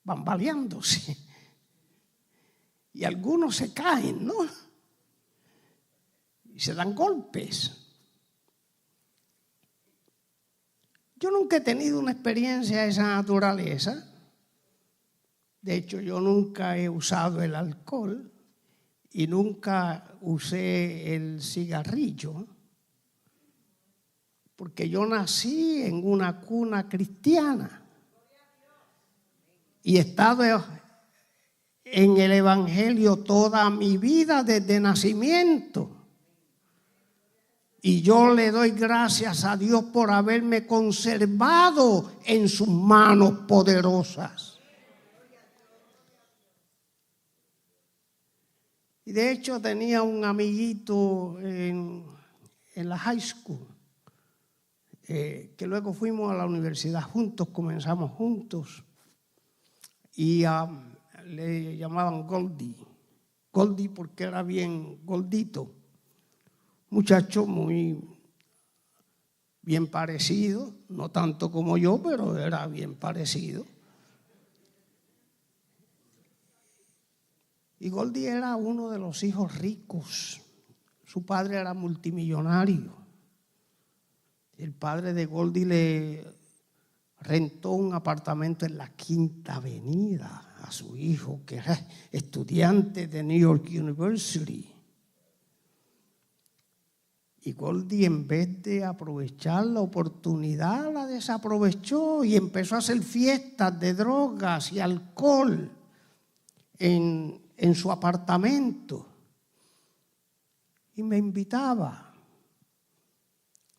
bambaleándose. Y algunos se caen, ¿no? Y se dan golpes. Yo nunca he tenido una experiencia de esa naturaleza. De hecho, yo nunca he usado el alcohol y nunca usé el cigarrillo, porque yo nací en una cuna cristiana y he estado en el Evangelio toda mi vida desde nacimiento. Y yo le doy gracias a Dios por haberme conservado en sus manos poderosas. Y de hecho tenía un amiguito en la high school, que luego fuimos a la universidad juntos, comenzamos juntos, y le llamaban Goldie. Goldie porque era bien gordito, muchacho muy bien parecido, no tanto como yo, pero era bien parecido. Y Goldie era uno de los hijos ricos. Su padre era multimillonario. El padre de Goldie le rentó un apartamento en la Quinta Avenida a su hijo, que era estudiante de New York University. Y Goldie, en vez de aprovechar la oportunidad, la desaprovechó y empezó a hacer fiestas de drogas y alcohol en su apartamento. Y me invitaba.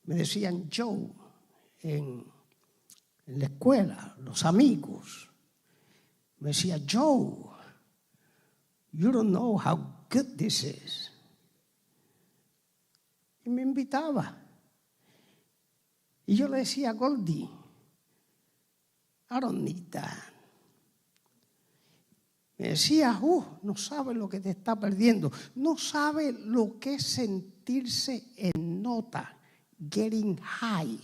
Me decían Joe en la escuela, los amigos. Me decía, Joe, you don't know how good this is. Y me invitaba. Y yo le decía, Goldie, I don't need that. Me decía, no sabe lo que te está perdiendo. No sabe lo que es sentirse en nota, getting high,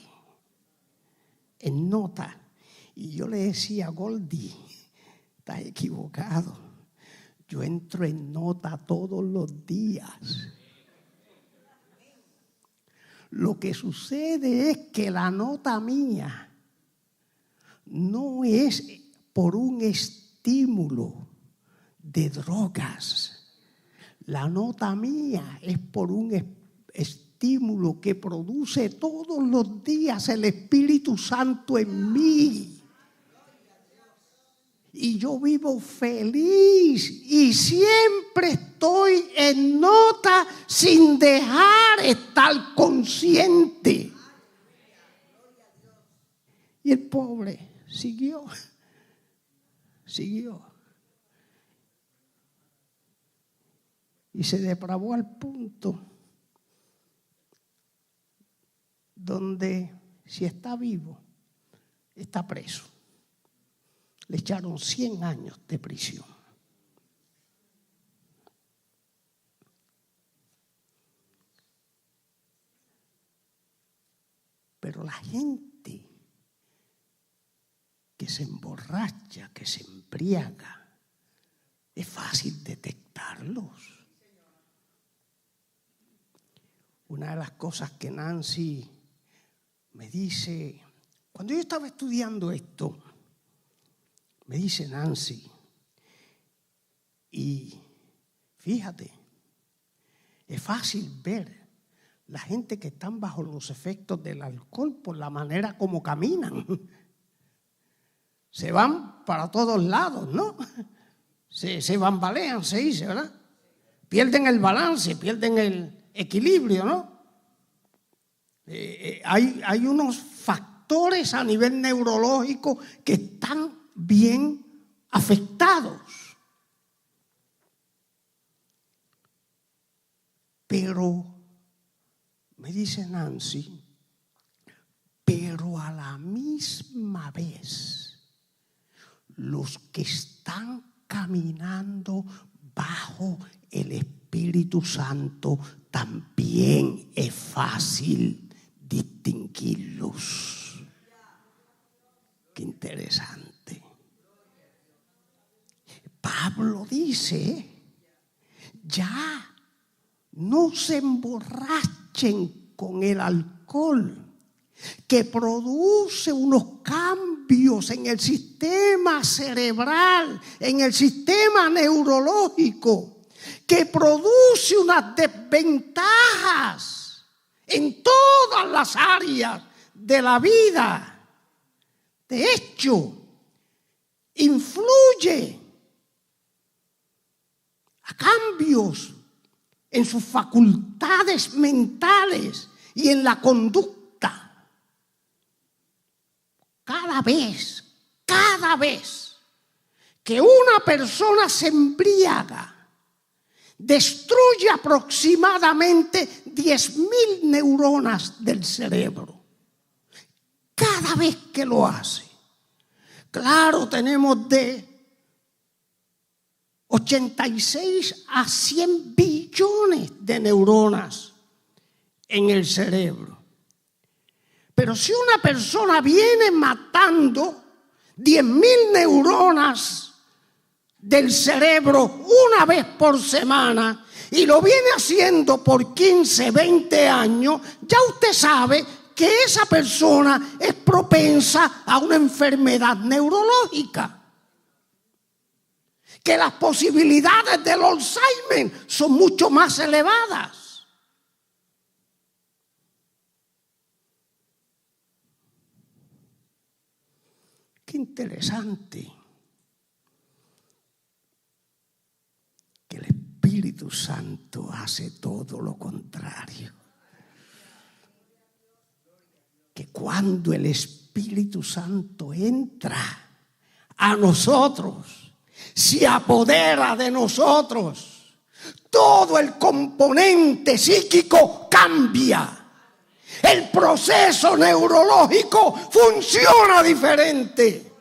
en nota. Y yo le decía, Goldie, estás equivocado. Yo entro en nota todos los días. Lo que sucede es que la nota mía no es por un estímulo de drogas. La nota mía es por un estímulo que produce todos los días el Espíritu Santo en mí. Y yo vivo feliz y siempre estoy en nota sin dejar estar consciente. Y el pobre siguió. Y se depravó al punto donde si está vivo, está preso. Le echaron 100 años de prisión. Pero la gente que se emborracha, que se embriaga, es fácil detectarlos. Una de las cosas que Nancy me dice, cuando yo estaba estudiando esto, me dice Nancy, y fíjate, es fácil ver la gente que están bajo los efectos del alcohol por la manera como caminan. Se van para todos lados, ¿no? Se bambalean, se dice, ¿verdad? Pierden el balance, pierden el equilibrio, ¿no? Hay unos factores a nivel neurológico que están bien afectados. Pero, me dice Nancy, pero a la misma vez, los que están caminando bajo el Espíritu Santo también es fácil distinguirlos. Qué interesante. Pablo dice, ya no se emborrachen con el alcohol, que produce unos cambios en el sistema cerebral, en el sistema neurológico, que produce unas desventajas en todas las áreas de la vida. De hecho, influye a cambios en sus facultades mentales y en la conducta. Cada vez que una persona se embriaga, destruye aproximadamente 10.000 neuronas del cerebro. Cada vez que lo hace. Claro, tenemos de 86 a 100 billones de neuronas en el cerebro. Pero si una persona viene matando 10.000 neuronas del cerebro una vez por semana y lo viene haciendo por 15, 20 años, ya usted sabe que esa persona es propensa a una enfermedad neurológica. Que las posibilidades del Alzheimer son mucho más elevadas. Qué interesante que el Espíritu Santo hace todo lo contrario. Que cuando el Espíritu Santo entra a nosotros, se apodera de nosotros, todo el componente psíquico cambia. El proceso neurológico funciona diferente.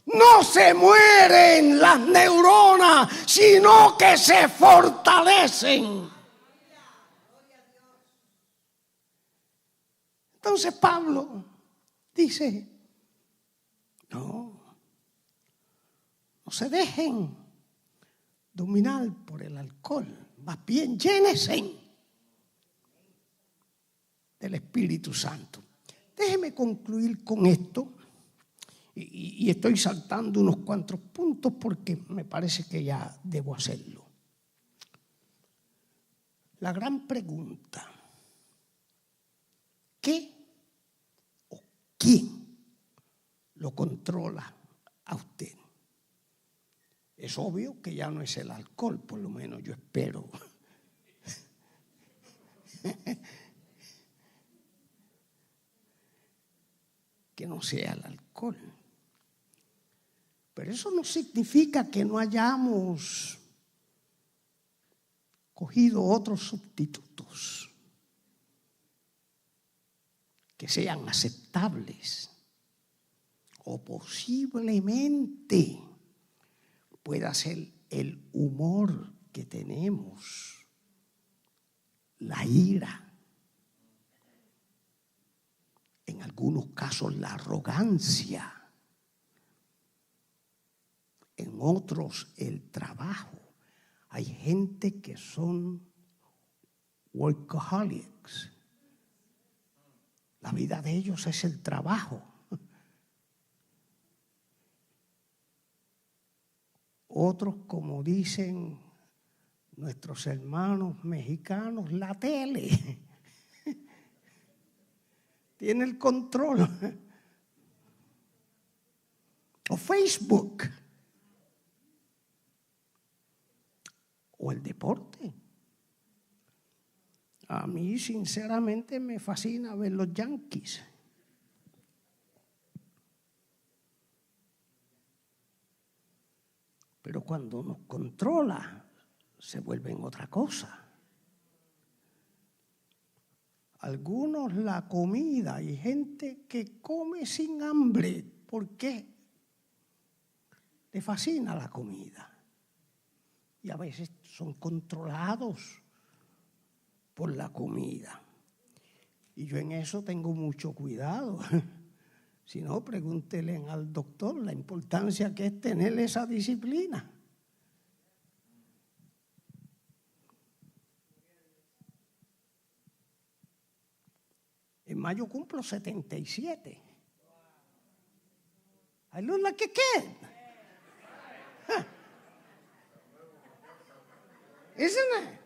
No se mueren las neuronas, sino que se fortalecen. Entonces Pablo dice, No se dejen dominar por el alcohol. Más bien, llénense del Espíritu Santo. Déjeme concluir con esto. Y estoy saltando unos cuantos puntos porque me parece que ya debo hacerlo. La gran pregunta: ¿qué o quién lo controla a usted? Es obvio que ya no es el alcohol, por lo menos yo espero. Que no sea el alcohol. Pero eso no significa que no hayamos cogido otros sustitutos que sean aceptables o posiblemente pueda ser el humor que tenemos, la ira, en algunos casos la arrogancia, en otros el trabajo. Hay gente que son workaholics. La vida de ellos es el trabajo. Otros, como dicen nuestros hermanos mexicanos, la tele. Tiene el control. O Facebook. O el deporte. A mí, sinceramente, me fascina ver los Yankees. Pero cuando nos controla, se vuelven otra cosa. Algunos la comida, hay gente que come sin hambre. ¿Por qué? Le fascina la comida. Y a veces son controlados por la comida. Y yo en eso tengo mucho cuidado. Si no, pregúntele al doctor la importancia que es tener esa disciplina. En mayo cumplo 77. I look like a kid. Huh. Isn't it?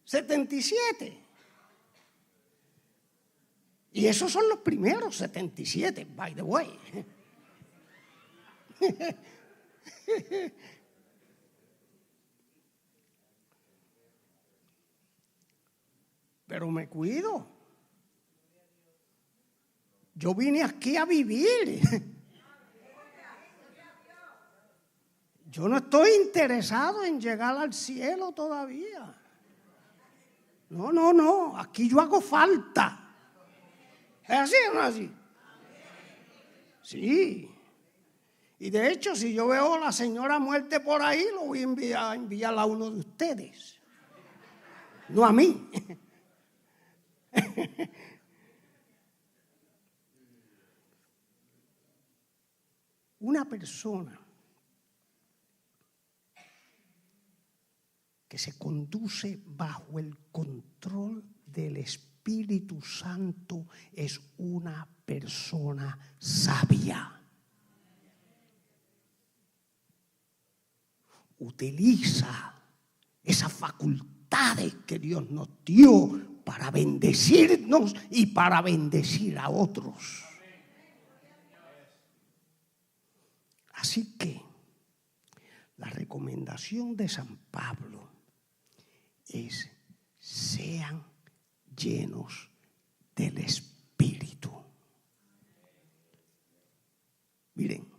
77. Y esos son los primeros 77, by the way. Pero me cuido. Yo vine aquí a vivir. Yo no estoy interesado en llegar al cielo todavía. No. Aquí yo hago falta. ¿Es así o no es así? Sí. Y de hecho, si yo veo a la señora muerte por ahí, lo voy a enviar a uno de ustedes. No a mí. Una persona que se conduce bajo el control del Espíritu Santo es una persona sabia. Utiliza esas facultades que Dios nos dio para bendecirnos y para bendecir a otros. Así que la recomendación de San Pablo es: sean llenos del Espíritu. Miren,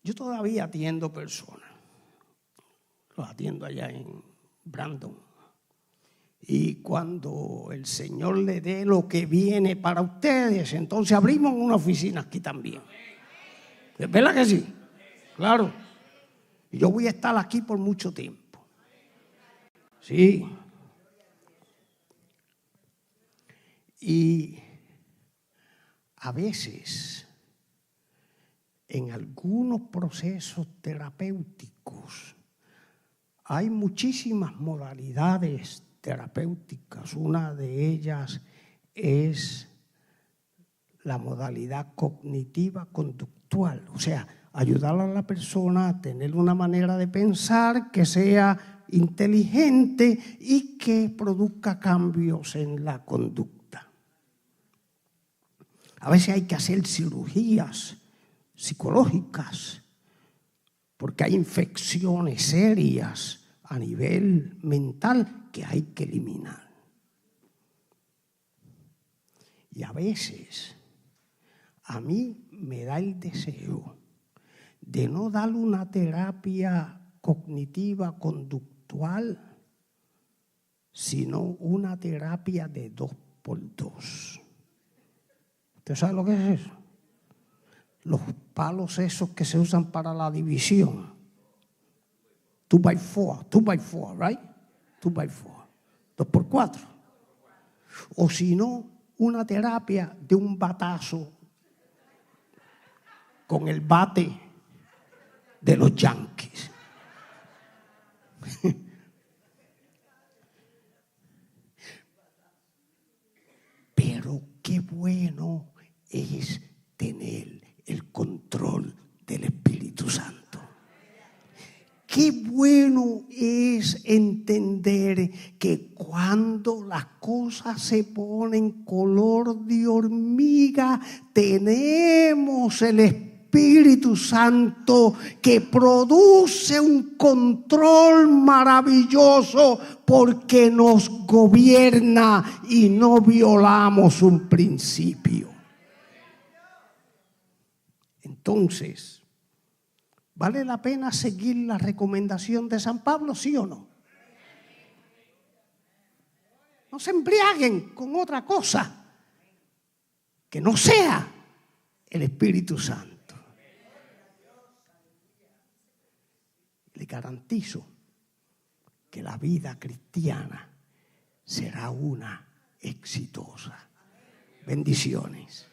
yo todavía atiendo personas. Los atiendo allá en Brandon. Y cuando el Señor le dé lo que viene para ustedes, entonces abrimos una oficina aquí también. ¿Es verdad que sí? Claro. Y yo voy a estar aquí por mucho tiempo. Sí. Y a veces, en algunos procesos terapéuticos, hay muchísimas modalidades terapéuticas. Una de ellas es la modalidad cognitiva conductual, o sea, ayudar a la persona a tener una manera de pensar que sea inteligente y que produzca cambios en la conducta. A veces hay que hacer cirugías psicológicas porque hay infecciones serias a nivel mental que hay que eliminar. Y a veces a mí me da el deseo de no darle una terapia cognitiva conductual, sino una terapia de 2x2. ¿Usted sabe lo que es eso? Los palos esos que se usan para la división. 2x4, right? 2x4. 2x4. O si no, una terapia de un batazo con el bate de los Yankees. Pero qué bueno es tener el control del Espíritu Santo. Qué bueno es entender que cuando las cosas se ponen color de hormiga, tenemos el Espíritu Santo que produce un control maravilloso porque nos gobierna y no violamos un principio. Entonces, ¿vale la pena seguir la recomendación de San Pablo, sí o no? No se embriaguen con otra cosa que no sea el Espíritu Santo. Le garantizo que la vida cristiana será una exitosa. Bendiciones.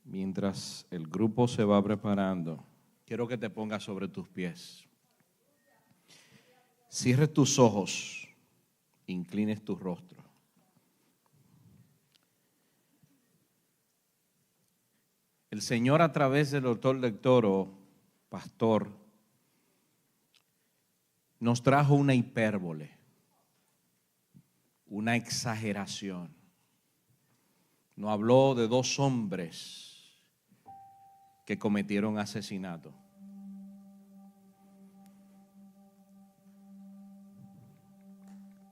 Mientras el grupo se va preparando, quiero que te pongas sobre tus pies. Cierres tus ojos, inclines tu rostro. El Señor, a través del doctor Lectoro, pastor, nos trajo una hipérbole, una exageración. Nos habló de 2 hombres que cometieron asesinato.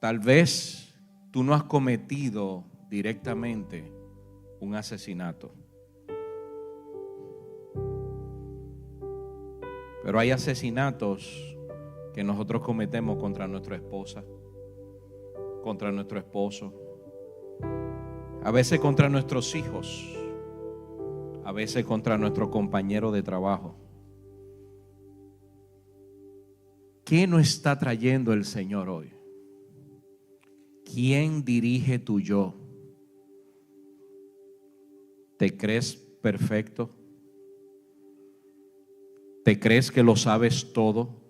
Tal vez tú no has cometido directamente un asesinato, pero hay asesinatos que nosotros cometemos contra nuestra esposa, contra nuestro esposo, a veces contra nuestros hijos, a veces contra nuestro compañero de trabajo. ¿Qué nos está trayendo el Señor hoy? ¿Quién dirige tu yo? ¿Te crees perfecto? ¿Te crees que lo sabes todo?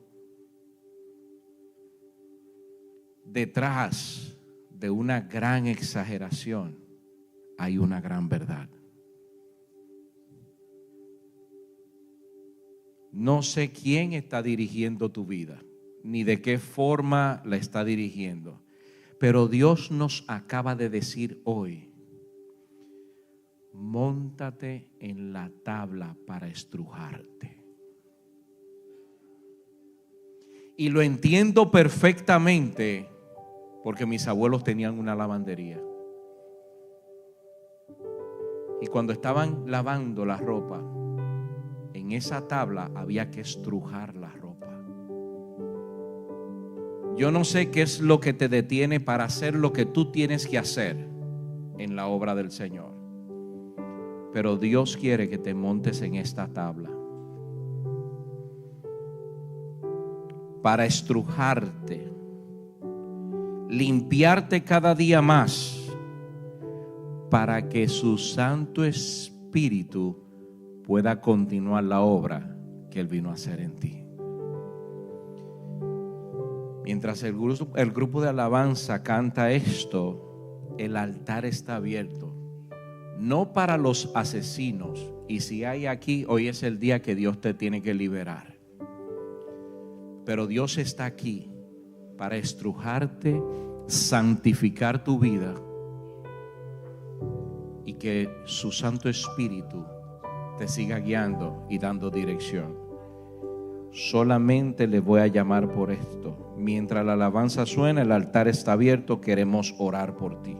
Detrás de una gran exageración hay una gran verdad. No sé quién está dirigiendo tu vida, ni de qué forma la está dirigiendo, pero Dios nos acaba de decir hoy: móntate en la tabla para estrujarte. Y lo entiendo perfectamente porque mis abuelos tenían una lavandería. Y cuando estaban lavando la ropa, en esa tabla había que estrujar la ropa. Yo no sé qué es lo que te detiene para hacer lo que tú tienes que hacer, en la obra del Señor. Pero Dios quiere que te montes en esta tabla para estrujarte, limpiarte cada día más, para que su Santo Espíritu pueda continuar la obra que Él vino a hacer en ti. Mientras el grupo de alabanza canta esto, el altar está abierto, no para los asesinos. Y si hay aquí, hoy es el día que Dios te tiene que liberar. Pero Dios está aquí para estrujarte, santificar tu vida y que su Santo Espíritu te siga guiando y dando dirección. Solamente le voy a llamar por esto. Mientras la alabanza suena, el altar está abierto, queremos orar por ti.